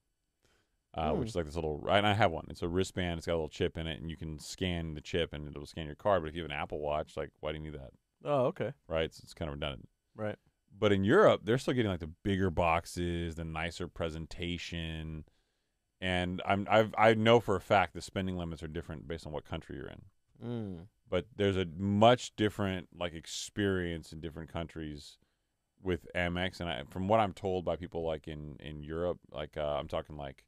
which is like this little. And I have one. It's a wristband. It's got a little chip in it, and you can scan the chip, and it'll scan your card. But if you have an Apple Watch, like, why do you need that? Oh, okay. Right? So it's kind of redundant. Right. But in Europe, they're still getting like the bigger boxes, the nicer presentation, and I know for a fact the spending limits are different based on what country you're in. Mm. But there's a much different like experience in different countries with Amex, and from what I'm told by people like in Europe, like I'm talking like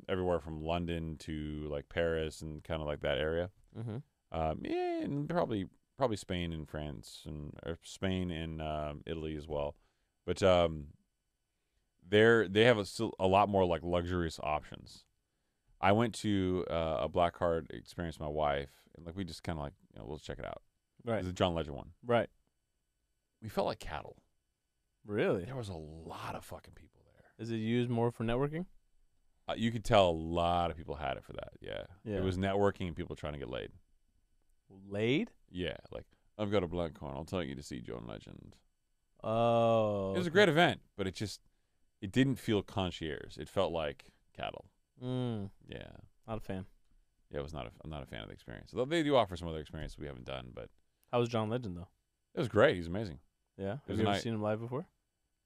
everywhere from London to like Paris and kind of like that area. Mm-hmm. And probably Spain and France or Spain and Italy as well. But they have a lot more like luxurious options. I went to a black card experience with my wife, and like we just kind of like let's check it out. Right. It's a John Legend one. Right. We felt like cattle. Really? There was a lot of fucking people there. Is it used more for networking? You could tell a lot of people had it for that. Yeah. Yeah. It was networking and people trying to get laid. Laid? Yeah. Like, I've got a black card. I'll take you to see John Legend. Oh. It was a great event, but it didn't feel concierge. It felt like cattle. Mm. Yeah. Not a fan. Yeah, I'm not a fan of the experience. Although they do offer some other experiences we haven't done, but How was John Legend though? it was great. He's amazing. Yeah. was Have you a ever night- seen him live before?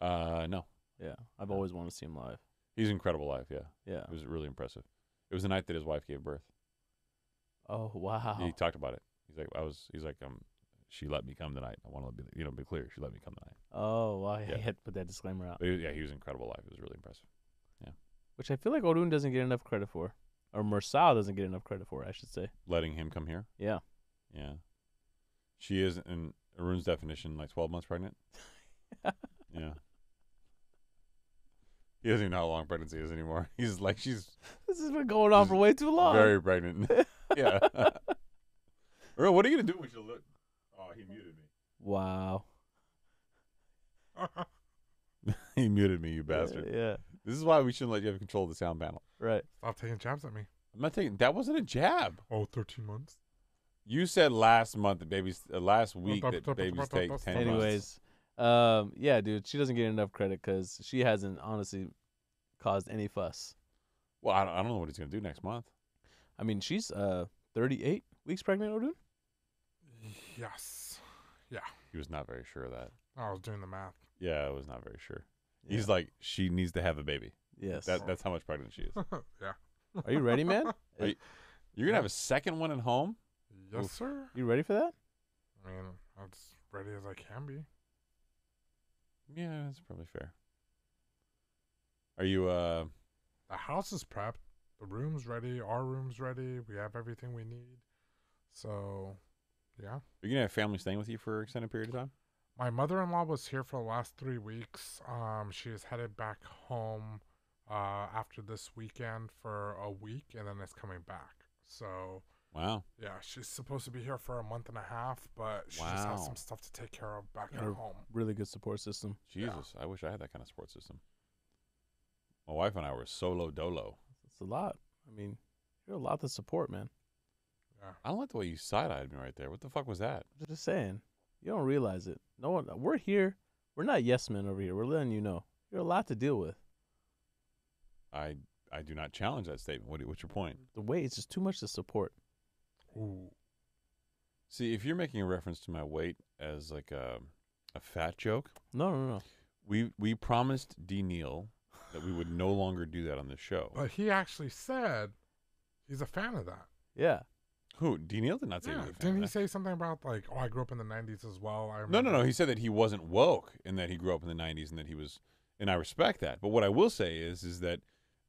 No. Yeah. I've always wanted to see him live. He's incredible live, yeah. Yeah. It was really impressive. It was the night that his wife gave birth. Oh wow. He talked about it. He's like, she let me come tonight. I want to be clear. She let me come tonight. Oh wow. Yeah. He had to put that disclaimer out. But he was incredible live. It was really impressive. Which I feel like Odun doesn't get enough credit for. or Mersal doesn't get enough credit for it, I should say. Letting him come here. Yeah. Yeah. She is, in Arun's definition, like 12 months pregnant. Yeah. He doesn't even know how long pregnancy is anymore. He's like, she's This has been going on for way too long. very pregnant. Yeah. Arun, what are you going to do when you look? Oh, he muted me. Wow. He muted me, you bastard. Yeah. This is why we shouldn't let you have control of the sound panel. Right. Stop taking jabs at me. I'm not taking, that wasn't a jab. Oh, 13 months. You said last month that babies, last week that babies take 10 months. Anyways, yeah, dude, she doesn't get enough credit because she hasn't honestly caused any fuss. Well, I don't know what he's going to do next month. I mean, she's 38 weeks pregnant, Odin? Yes. He was not very sure of that. I was doing the math. Yeah, I was not very sure. Yeah. He's like, she needs to have a baby. Yes. That's how much pregnant she is. Yeah. Are you ready, man? You're going to have a second one at home? Yes, Oof. sir. You ready for that? I mean, I'm as ready as I can be. Yeah, that's probably fair. Are you, The house is prepped. The room's ready. Our room's ready. We have everything we need. So, yeah. are you going to have family staying with you for an extended period of time? My mother-in-law was here for the last 3 weeks. She is headed back home after this weekend for a week, and then is coming back. So, Wow. yeah, she's supposed to be here for a month and a half, but she just Wow. has some stuff to take care of back at Got a home. really good support system. Jesus, I wish I had that kind of support system. My wife and I were solo dolo. It's a lot. I mean, you're a lot to support, man. Yeah. I don't like the way you side-eyed me right there. What the fuck was that? Just saying. You don't realize it. No one. We're here. We're not yes men over here. We're letting you know. You're a lot to deal with. I do not challenge that statement. What's your point? The weight is just too much to support. Ooh. See, if you're making a reference to my weight as like a fat joke, No. we promised D. Neal that we would no longer do that on the show. But he actually said he's a fan of that. Yeah. Who? D. Neal did not say he Yeah. was a fan Didn't of he that. say something about, like, oh, I grew up in the 90s as well? I No. remember. He said that he wasn't woke and that he grew up in the 90s and that he was, and I respect that. But what I will say is that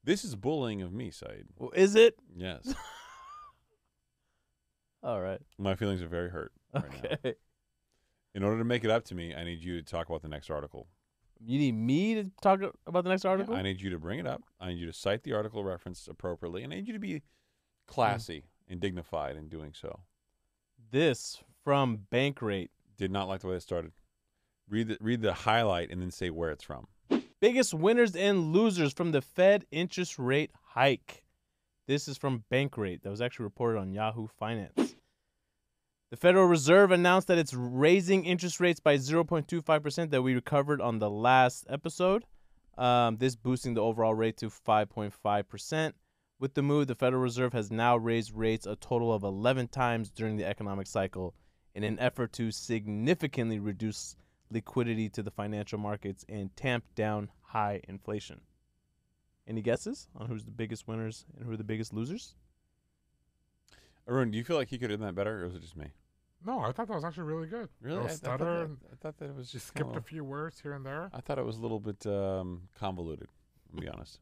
this is bullying of me, Saied. Well, is it? Yes. All right. My feelings are very hurt right now. Okay. In order to make it up to me, I need you to talk about the next article. You need me to talk about the next article? I need you to bring it up. I need you to cite the article reference appropriately. And I need you to be classy and dignified in doing so. This from Bankrate. Did not like the way it started. Read the highlight and then say where it's from. Biggest winners and losers from the Fed interest rate hike. This is from Bankrate. That was actually reported on Yahoo Finance. The Federal Reserve announced that it's raising interest rates by 0.25% that we recovered on the last episode. This boosting the overall rate to 5.5%. With the move, the Federal Reserve has now raised rates a total of 11 times during the economic cycle in an effort to significantly reduce liquidity to the financial markets and tamp down high inflation. Any guesses on who's the biggest winners and who are the biggest losers? Arun, do you feel like he could have done that better, or was it just me? No, I thought that was actually really good. Really? No I stutter. thought that it was She just skipped a few words here and there. I thought it was a little bit convoluted, to be honest.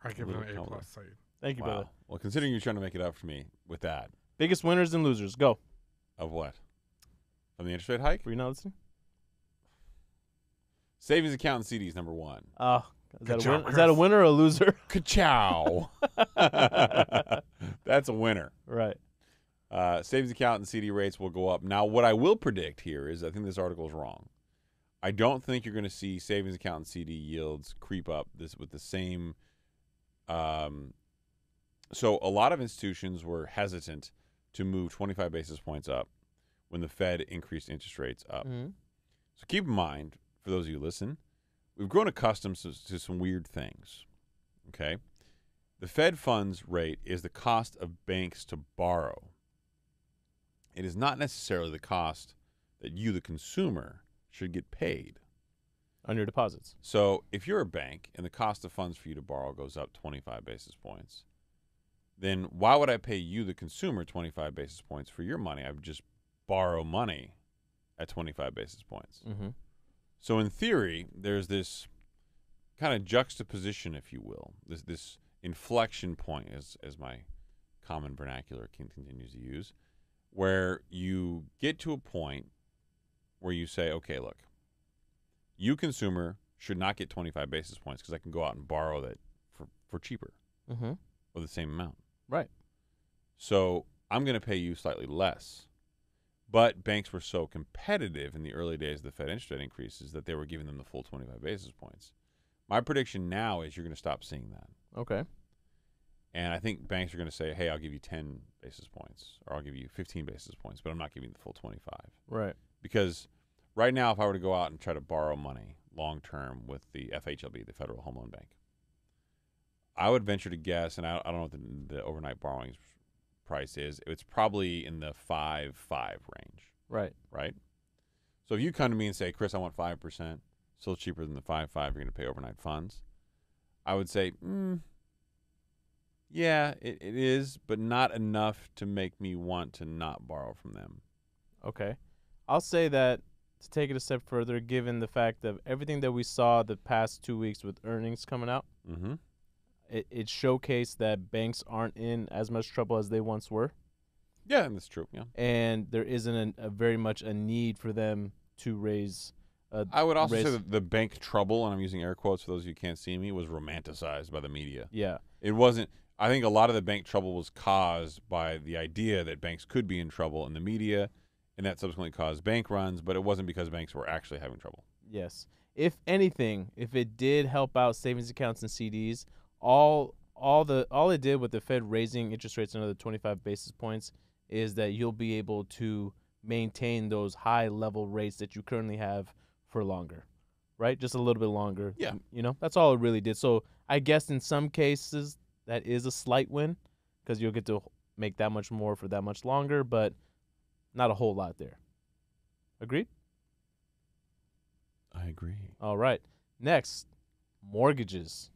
I give it an Little A+. Saied. Thank you, brother. Well, considering you're trying to make it up for me with that, Biggest winners and losers. Go. of what? From the interest rate hike? Were you not listening? Savings account and CDs, number one. Is Good that, job, is that a Chris. winner or a loser? Ka-chow. That's a winner. Right. Savings account and CD rates will go up. Now, what I will predict here is I think this article is wrong. I don't think you're going to see savings account and CD yields creep up this with the same. So a lot of institutions were hesitant to move 25 basis points up when the Fed increased interest rates up. Mm-hmm. So keep in mind, for those of you who listen, we've grown accustomed to some weird things. Okay? The Fed funds rate is the cost of banks to borrow. It is not necessarily the cost that you, the consumer, should get paid. On your deposits. So if you're a bank and the cost of funds for you to borrow goes up 25 basis points, then why would I pay you, the consumer, 25 basis points for your money? I would just borrow money at 25 basis points. Mm-hmm. So in theory, there's this kind of juxtaposition, if you will, this inflection point, as my common vernacular continues to use, where you get to a point where you say, okay, look, you consumer should not get 25 basis points because I can go out and borrow that for cheaper or the same amount. Right. So I'm going to pay you slightly less. But banks were so competitive in the early days of the Fed interest rate increases that they were giving them the full 25 basis points. My prediction now is you're going to stop seeing that. Okay. And I think banks are going to say, hey, I'll give you 10 basis points or I'll give you 15 basis points, but I'm not giving you the full 25. Right. Because right now, if I were to go out and try to borrow money long term with the FHLB, the Federal Home Loan Bank, I would venture to guess, and I don't know what the overnight borrowing price is. It's probably in the 5.5 range. Right. Right? So if you come to me and say, Chris, I want 5%, still cheaper than the 5.5 you're going to pay overnight funds, I would say, yeah, it is, but not enough to make me want to not borrow from them. Okay. I'll say that to take it a step further, given the fact of everything that we saw the past 2 weeks with earnings coming out, it showcased that banks aren't in as much trouble as they once were. Yeah, that's true. Yeah, and there isn't a very much a need for them to raise. I would also say that the bank trouble, and I'm using air quotes for those of you who can't see me, was romanticized by the media. Yeah. It wasn't. I think a lot of the bank trouble was caused by the idea that banks could be in trouble in the media, and that subsequently caused bank runs, but it wasn't because banks were actually having trouble. Yes. If anything, if it did help out savings accounts and CDs, all it did with the Fed raising interest rates another 25 basis points is that you'll be able to maintain those high level rates that you currently have for longer, right? Just a little bit longer. Yeah. You know, that's all it really did. So I guess in some cases that is a slight win because you'll get to make that much more for that much longer, but not a whole lot there. Agreed? I agree. All right. Next, mortgages.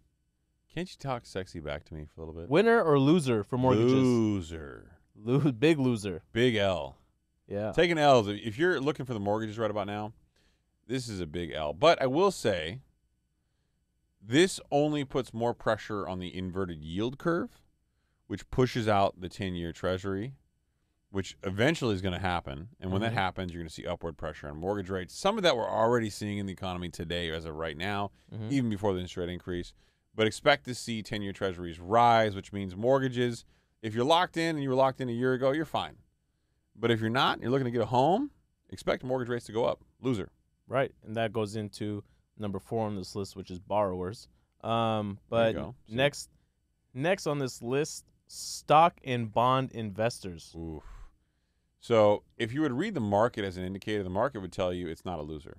Can't you talk sexy back to me for a little bit? Winner or loser for mortgages? Loser. Big loser. Big L. Yeah. Taking L's. If you're looking for the mortgages right about now, this is a big L. But I will say, this only puts more pressure on the inverted yield curve, which pushes out the 10-year Treasury, which eventually is going to happen. And when that happens, you're going to see upward pressure on mortgage rates. Some of that we're already seeing in the economy today as of right now, even before the interest rate increase. But expect to see 10-year Treasuries rise, which means mortgages, if you're locked in and you were locked in a year ago, you're fine. But if you're not and you're looking to get a home, expect mortgage rates to go up. Loser. Right. And that goes into number 4 on this list, which is borrowers. But next on this list, stock and bond investors. Oof. So if you would read the market as an indicator, the market would tell you it's not a loser.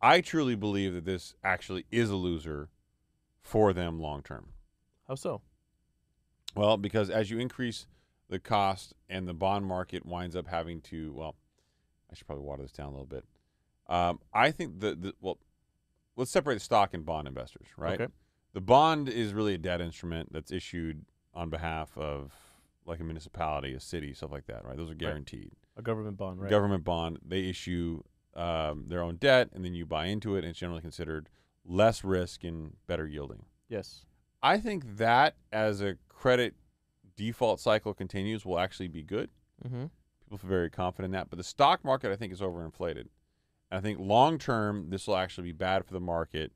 I truly believe that this actually is a loser for them long term. How so? Well, because as you increase the cost and the bond market winds up having to, well, I should probably water this down a little bit. I think let's separate the stock and bond investors, right? Okay. The bond is really a debt instrument that's issued on behalf of like a municipality, a city, stuff like that, right? Those are guaranteed. Right. A government bond, right? Government bond, they issue their own debt, and then you buy into it, and it's generally considered less risk and better yielding. Yes. I think that as a credit default cycle continues will actually be good. People feel very confident in that. But the stock market, I think, is overinflated. And I think long term, this will actually be bad for the market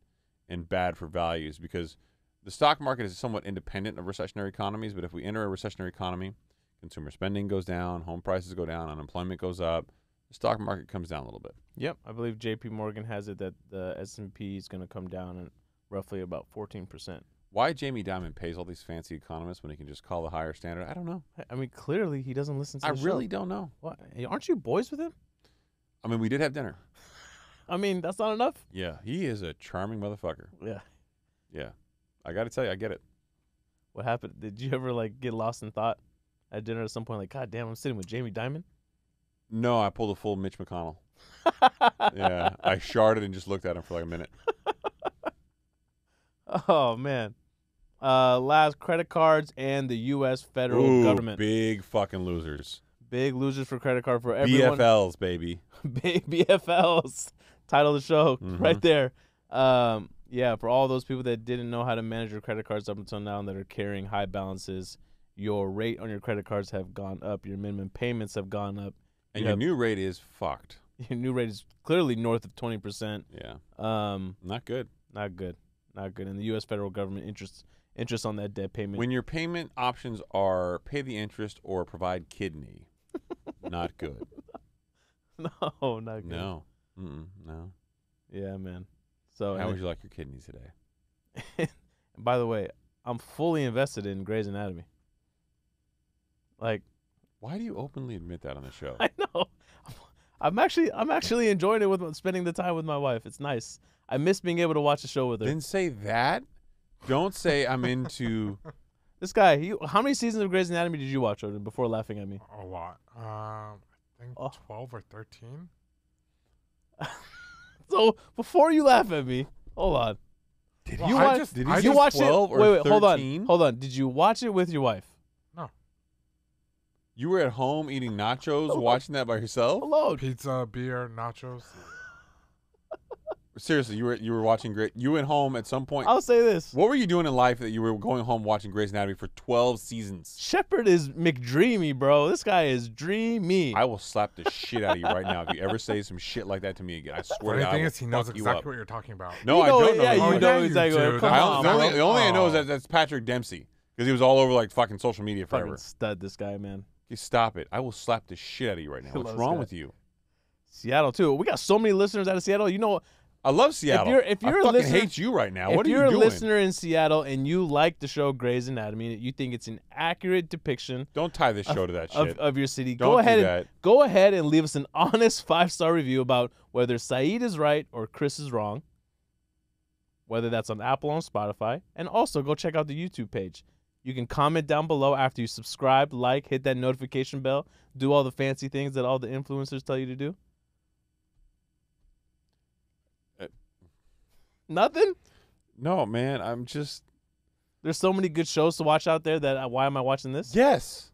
and bad for values because the stock market is somewhat independent of recessionary economies. But if we enter a recessionary economy, consumer spending goes down, home prices go down, unemployment goes up, the stock market comes down a little bit. Yep. I believe J.P. Morgan has it that the S&P is going to come down at roughly about 14%. Why Jamie Dimon pays all these fancy economists when he can just call the higher standard, I don't know. I mean, clearly he doesn't listen to I the really show. don't know. What? Aren't you boys with him? I mean, we did have dinner. I mean, that's not enough? Yeah, he is a charming motherfucker. Yeah. Yeah. I got to tell you, I get it. What happened? Did you ever, get lost in thought at dinner at some point? Like, God damn, I'm sitting with Jamie Dimon? No, I pulled a full Mitch McConnell. Yeah, I sharded and just looked at him for like a minute. Oh, man. Last, credit cards and the U.S. federal government. Big fucking losers. Big losers for credit card for everyone. BFLs, baby. BFLs. Title of the show right there. Yeah, for all those people that didn't know how to manage your credit cards up until now and that are carrying high balances, your rate on your credit cards have gone up. Your minimum payments have gone up. And your new rate is fucked. Your new rate is clearly north of 20%. Yeah. Not good. Not good. Not good. And the U.S. federal government interest on that debt payment. When your payment options are pay the interest or provide kidney, not good. No, not good. No. No. Yeah, man. So how would you like your kidneys today? And by the way, I'm fully invested in Grey's Anatomy. Like, why do you openly admit that on the show? I know. I'm actually enjoying it with spending the time with my wife. It's nice. I miss being able to watch the show with her. Then say that. Don't say I'm into. This guy. How many seasons of Grey's Anatomy did you watch, Odin, before laughing at me? A lot. I think 12 or 13. So before you laugh at me, hold on. Did you watch? Did you watch 12 it? or Wait, 13? hold on. Did you watch it with your wife? No. You were at home eating nachos, watching that by yourself? Alone. Pizza, beer, nachos. Seriously, you were watching Grey. You went home at some point. I'll say this. What were you doing in life that you were going home watching Grey's Anatomy for 12 seasons? Shepard is McDreamy, bro. This guy is dreamy. I will slap the shit out of you right now if you ever say some shit like that to me again. I swear to God, The I thing will is, he knows fuck you exactly up. what you're talking about. No, I don't know. Yeah, what you you're know doing. exactly. do. Come on. The only thing I know is that's Patrick Dempsey because he was all over like fucking social media Fucking forever. stud, this guy, man. You stop it. I will slap the shit out of you right now. I What's love wrong this with you? Seattle too. We got so many listeners out of Seattle. You know, I love Seattle. If you're I a fucking listener, hate you right now. If What are you're you a doing? listener in Seattle and you like the show Grey's Anatomy, you think it's an accurate depiction Don't tie this show to that shit. of your city, Don't do that. Go ahead and leave us an honest 5-star review about whether Saied is right or Chris is wrong. Whether that's on Apple or on Spotify, and also go check out the YouTube page. You can comment down below after you subscribe, like, hit that notification bell, do all the fancy things that all the influencers tell you to do. Nothing? No, man. I'm just. There's so many good shows to watch out there that why am I watching this? Yes.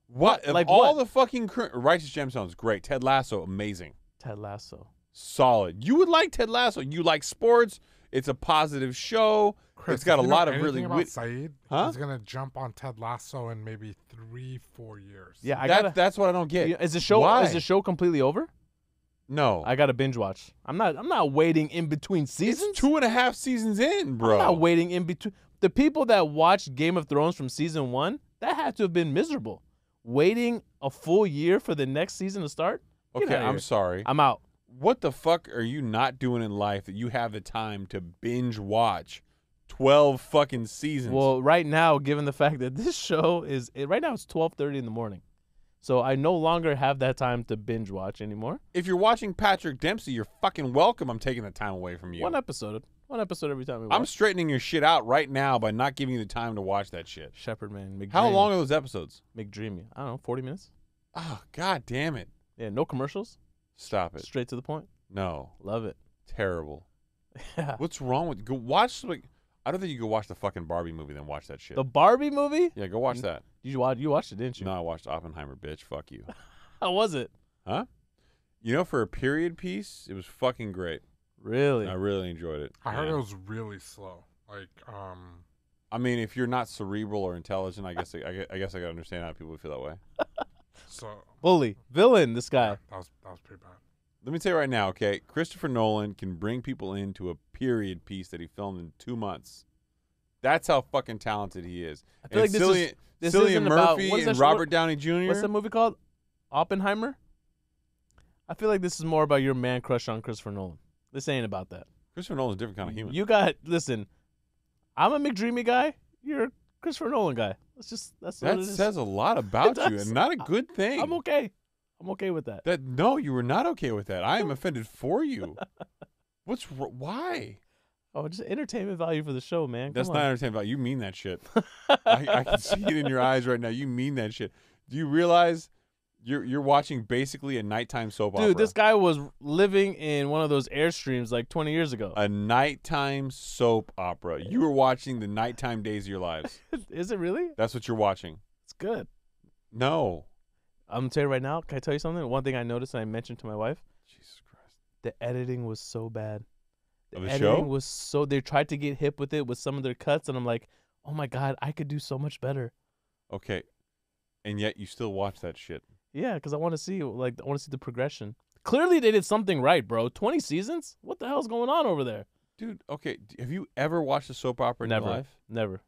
What? Like all what? the fucking Righteous Gemstones, great. Ted Lasso, amazing. Ted Lasso. Solid. You would like Ted Lasso. You like sports. It's a positive show. Chris, It's got if a you know lot of anything really about Saied, Huh? he's gonna jump on Ted Lasso in maybe 3-4 years. Yeah, That's what I don't get. Is the show Why? is the show completely over? No. I gotta binge watch. I'm not waiting in between seasons. It's 2.5 seasons in, bro. I'm not waiting in between. The people that watched Game of Thrones from season 1, that had to have been miserable. Waiting a full year for the next season to start? Get Okay, outta I'm here. sorry. I'm out. What the fuck are you not doing in life that you have the time to binge watch 12 fucking seasons? Well, right now, given the fact that this show right now it's 12:30 in the morning. So I no longer have that time to binge watch anymore. if you're watching Patrick Dempsey, you're fucking welcome. I'm taking the time away from you. One episode every time we watch. I'm straightening your shit out right now by not giving you the time to watch that shit. Shepherd Man. McDreamy. How long are those episodes? McDreamy. I don't know, 40 minutes. Oh, god damn it. Yeah, no commercials. Stop it. Straight to the point. No. Love it. Terrible. Yeah. What's wrong with go watch like I don't think you go watch the fucking Barbie movie then watch that shit. The Barbie movie? Yeah, go watch that. You watched it, didn't you? No, I watched Oppenheimer, bitch. Fuck you. How was it? Huh? You know, for a period piece, it was fucking great. Really? I really enjoyed it. I heard Yeah. it was really slow. Like, I mean, if you're not cerebral or intelligent, I guess I gotta understand how people would feel that way. so Bully. Villain, this guy. yeah, that was pretty bad. Let me tell you right now, okay? Christopher Nolan can bring people into a period piece that he filmed in 2 months. That's how fucking talented he is. I feel like this Cillian isn't about- Murphy what is and that- Robert Downey Jr. What's that movie called? Oppenheimer? I feel like this is more about your man crush on Christopher Nolan. This ain't about that. Christopher Nolan's a different kind of human. Listen, I'm a McDreamy guy. You're a Christopher Nolan guy. That's what that it is. says a lot about you does. and not a good thing. I'm okay. I'm okay with that. No, you were not okay with that. I am offended for you. Why? Oh, just entertainment value for the show, man. That's Come not on. entertainment value. You mean that shit. I can see it in your eyes right now. You mean that shit. Do you realize you're watching basically a nighttime soap opera? Dude, this guy was living in one of those Airstreams like 20 years ago. A nighttime soap opera. You were watching the nighttime days of your lives. Is it really? That's what you're watching. It's good. No. I'm going to tell you right now. Can I tell you something? One thing I noticed and I mentioned to my wife. Jesus Christ. The editing was so bad. of the editing show? was so. They tried to get hip with it with some of their cuts, and I'm like, oh my god, I could do so much better. Okay. And yet you still watch that shit. Yeah, because I want to see the progression. Clearly, they did something right, bro. 20 seasons? What the hell's going on over there? Dude, okay. Have you ever watched a soap opera in your Never. life? Never.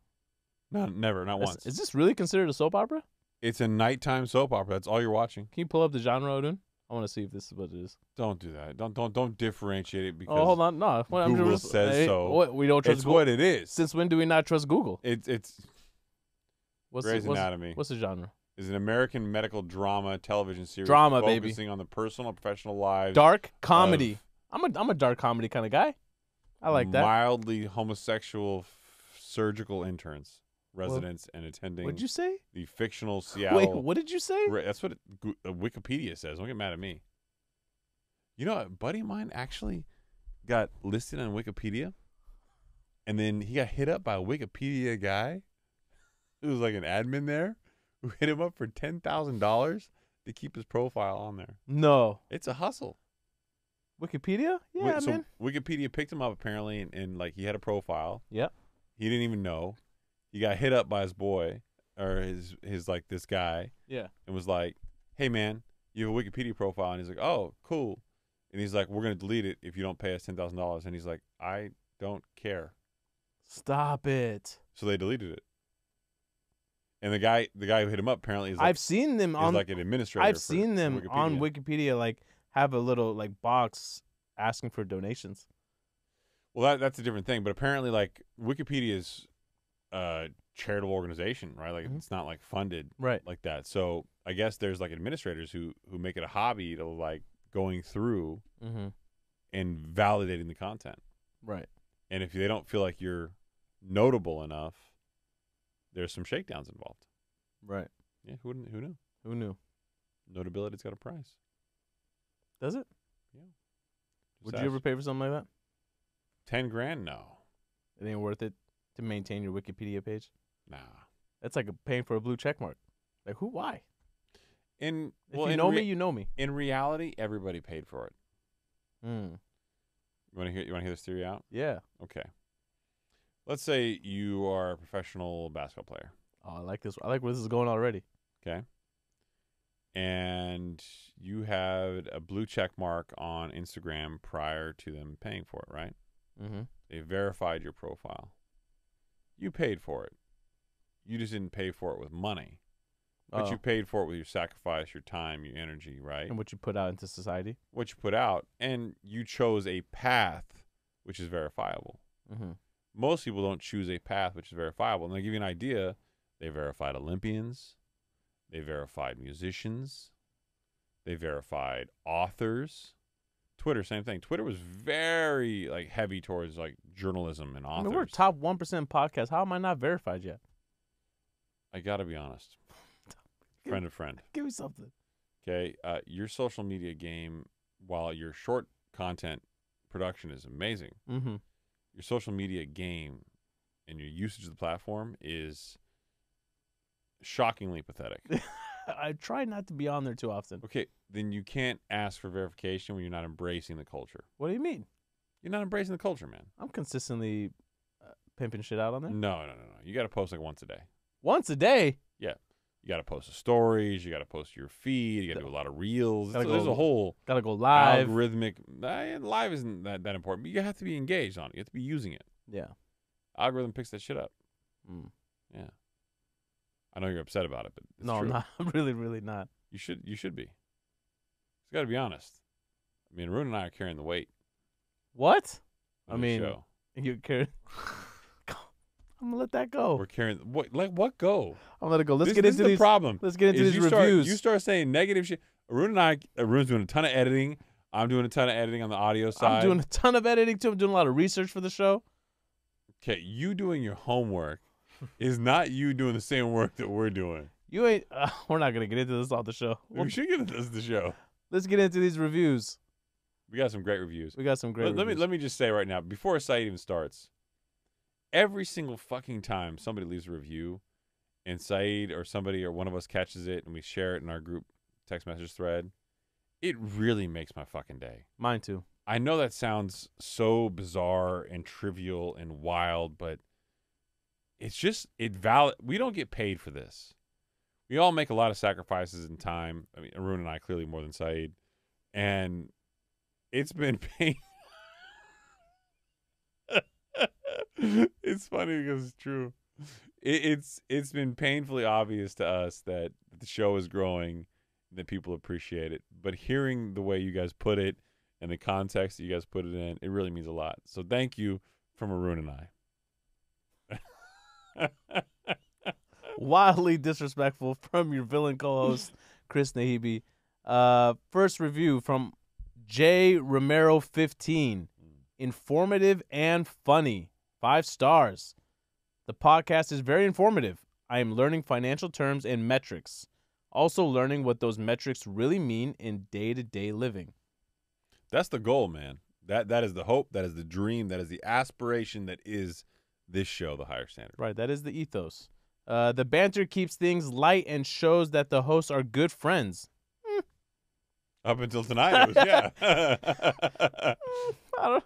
No, never. Not once. Is this really considered a soap opera? It's a nighttime soap opera. That's all you're watching. Can you pull up the genre, Odin? I want to see if this is what it is. Don't do that. Don't differentiate it because Oh, hold on. No. Google says so. What, we don't trust it's Google? what it is. Since when do we not trust Google? It's Grey's Anatomy. What's the genre? Is an American medical drama television series Drama, baby. focusing on the personal and professional lives. Dark comedy. I'm a dark comedy kind of guy. I like that. Mildly homosexual surgical interns, residents, and attending. What'd you say? The fictional Seattle. Wait, what did you say? That's what Wikipedia says. Don't get mad at me. You know, a buddy of mine actually got listed on Wikipedia, and then he got hit up by a Wikipedia guy who was like an admin there, who hit him up for $10,000 to keep his profile on there. No. It's a hustle. Wikipedia? Yeah, So man. Wikipedia picked him up apparently, and like he had a profile. Yep. He didn't even know. He got hit up by his boy or his like this guy. Yeah. And was like, "Hey man, you have a Wikipedia profile." And he's like, "Oh, cool." And he's like, "We're gonna delete it if you don't pay us $10,000." And he's like, "I don't care." Stop it. So they deleted it. And the guy who hit him up apparently is like, I've seen them on like an administrator. I've for seen them on Wikipedia. Wikipedia like have a little like box asking for donations. Well, that's a different thing. But apparently, like Wikipedia is a charitable organization, right? Like it's not like funded Right. like that. So I guess there's like administrators who make it a hobby to like going through and validating the content. Right. And if they don't feel like you're notable enough, there's some shakedowns involved. Right. Yeah, who knew? Who knew? Notability's got a price. Does it? Yeah. Would you ever pay for something like that? $10,000? No. It ain't worth it to maintain your Wikipedia page. Nah. That's like paying for a blue check mark. Like who? Why? If you know me, you know me. In reality, everybody paid for it. Mm. You want to hear this theory out? Yeah. Okay. Let's say you are a professional basketball player. Oh, I like this. I like where this is going already. Okay. And you had a blue check mark on Instagram prior to them paying for it, right? Mm-hmm. They verified your profile. You paid for it. You just didn't pay for it with money. But you paid for it with your sacrifice, your time, your energy, right? And what you put out into society. What you put out. And you chose a path which is verifiable. Mm-hmm. Most people don't choose a path which is verifiable. And to give you an idea, they verified Olympians. They verified musicians. They verified authors. Twitter, same thing. Twitter was very like heavy towards like journalism and authors. I mean, we're a top 1% podcast. How am I not verified yet? I got to be honest. Friend of friend. Give me something. Okay. Your social media game, while your short content production is amazing, Mm-hmm. your social media game and your usage of the platform is shockingly pathetic. I try not to be on there too often. Okay, then you can't ask for verification when you're not embracing the culture. What do you mean? You're not embracing the culture, man. I'm consistently pimping shit out on there. No. You got to post like once a day. Once a day? Yeah. You got to post the stories. You got to post your feed. You got to do a lot of reels. There's a whole gotta go live. algorithmic. Live isn't that important, but you have to be engaged on it. You have to be using it. Yeah. Algorithm picks that shit up. Mm. Yeah. I know you're upset about it, but it's No, true. I'm not. I'm really, really not. You should be. It's got to be honest. I mean, Arun and I are carrying the weight. What? of I the mean, show. you care. I'm gonna let that go. We're carrying what go? I'm gonna let it go. Let's This get is into the these. problem. Let's get into is these you reviews. start saying negative shit. Arun's doing a ton of editing. I'm doing a ton of editing on the audio side. I'm doing a ton of editing too. I'm doing a lot of research for the show. Okay, you doing your homework is not you doing the same work that we're doing. You ain't. We're not gonna get into this on the show. We should get into the show. Let's get into these reviews. We got some great reviews. We got some great. Let reviews. me just say right now, before Saied even starts, every single fucking time somebody leaves a review, and Saied or somebody or one of us catches it and we share it in our group text message thread, it really makes my fucking day. Mine too. I know that sounds so bizarre and trivial and wild, but it's just we don't get paid for this. We all make a lot of sacrifices in time. I mean, Arun and I clearly more than Saied, and it's been pain. It's funny because it's true. It's been painfully obvious to us that the show is growing, that people appreciate it. But hearing the way you guys put it and the context that you guys put it in, it really means a lot. So thank you from Arun and I. Wildly disrespectful from your villain co-host, Chris Nahibi. First review from J. Romero 15. Informative and funny. 5 stars. The podcast is very informative. I am learning financial terms and metrics. Also learning what those metrics really mean in day-to-day living. That's the goal, man. That is the hope. That is the dream. That is the aspiration that is this show, The Higher Standard. Right, that is the ethos. The banter keeps things light and shows that the hosts are good friends. Up until tonight, it was, yeah.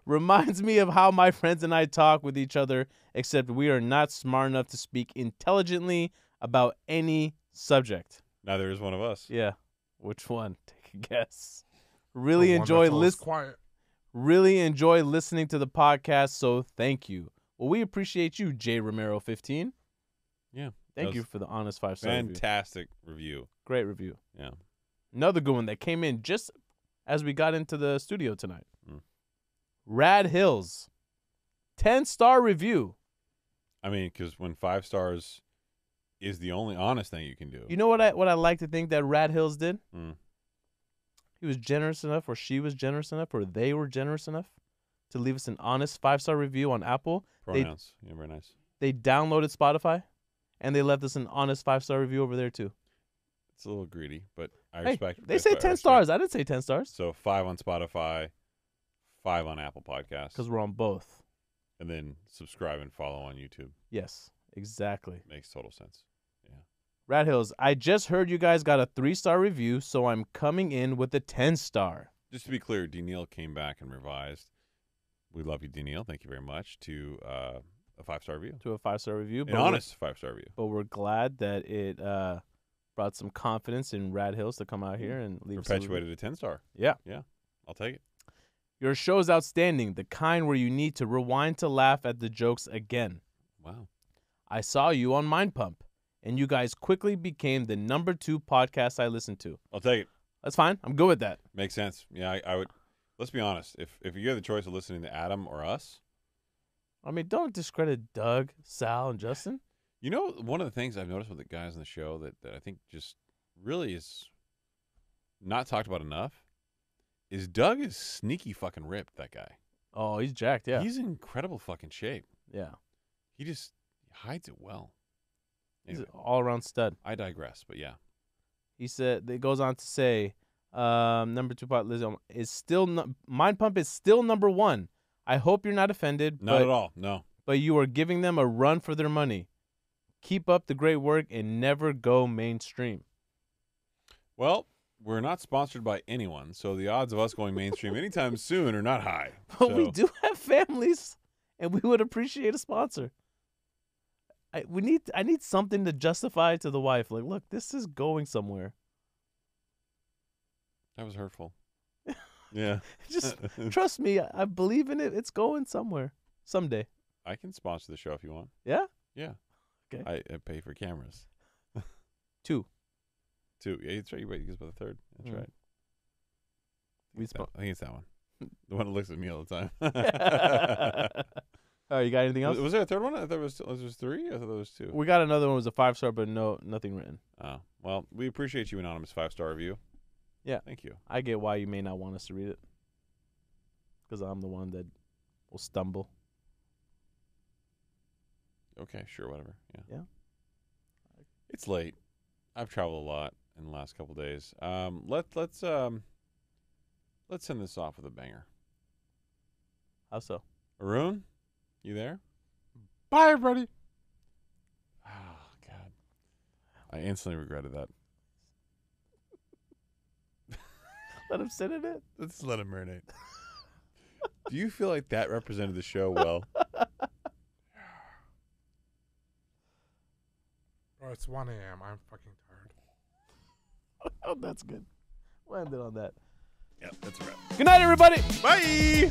Reminds me of how my friends and I talk with each other, except we are not smart enough to speak intelligently about any subject. Neither is one of us. Yeah. Which one? Take a guess. The Really one enjoy that's always listening. quiet. Really enjoy listening to the podcast, so thank you. Well, we appreciate you, J. Romero 15. Yeah. Thank you for the honest 5-star review. Fantastic review. Great review. Yeah. Another good one that came in just as we got into the studio tonight. Mm. Rad Hills. 10-star review. I mean, because when 5 stars is the only honest thing you can do. You know what I like to think that Rad Hills did? Mm. He was generous enough, or she was generous enough, or they were generous enough to leave us an honest 5-star review on Apple. Pronouns. Yeah, very nice. They downloaded Spotify, and they left us an honest 5-star review over there too. It's a little greedy, but I Hey, respect. they say 10 stars. I didn't say 10 stars So 5 on Spotify, 5 on Apple Podcasts, because we're on both. and then subscribe and follow on YouTube. Yes, exactly. Makes total sense. Rad Hills, I just heard you guys got a 3-star review, so I'm coming in with a 10-star. Just to be clear, D. Neal came back and revised. We love you, D. Neal. Thank you very much. To a 5-star review. To a 5-star review. An honest 5-star review. But we're glad that it brought some confidence in Rad Hills to come out here and leave us a review. Perpetuated a 10-star. Yeah. Yeah. I'll take it. Your show's outstanding, the kind where you need to rewind to laugh at the jokes again. Wow. I saw you on Mind Pump, and you guys quickly became the number 2 podcast I listened to. I'll take it. That's fine. I'm good with that. Makes sense. Yeah, I would. Let's be honest. If you had the choice of listening to Adam or us, I mean, don't discredit Doug, Sal, and Justin. you know, one of the things I've noticed with the guys on the show that I think just really is not talked about enough is Doug is sneaky fucking ripped, that guy. Oh, he's jacked, yeah. He's in incredible fucking shape. Yeah. He just hides it well. He's Anyway, an all-around stud. I digress, but yeah. He said, it goes on to say, number 2 part is still, Mind Pump is still number 1. I hope you're not offended. Not at all. No. But you are giving them a run for their money. Keep up the great work and never go mainstream. Well, we're not sponsored by anyone, so the odds of us going mainstream anytime soon are not high. But we So- do have families, and we would appreciate a sponsor. I need something to justify to the wife. Like, look, this is going somewhere. That was hurtful. Yeah. Just trust me. I believe in it. It's going somewhere someday. I can sponsor the show if you want. Yeah? Yeah. Okay. I pay for cameras. 2. 2. Yeah, that's right. You wait, you by the 3rd. That's Mm. right. We I think it's that one. The one that looks at me all the time. Oh, you got anything else? Was there a 3rd one? I thought it was 3. I thought there was 2. We got another one. It was a 5-star, but nothing written. Oh, well, we appreciate you, anonymous 5-star review. Yeah. Thank you. I get why you may not want us to read it. Because I'm the one that will stumble. Okay, sure, whatever. Yeah. Yeah. It's late. I've traveled a lot in the last couple days. Let's send this off with a banger. How so? Arun, you there? Bye, everybody. Oh God, I instantly regretted that. Let him sit in it. Let's let him marinate. Do you feel like that represented the show well? Bro, it's 1 a.m. I'm fucking tired. Oh, that's good. We'll end it on that. Yeah, that's a wrap. Good night, everybody. Bye.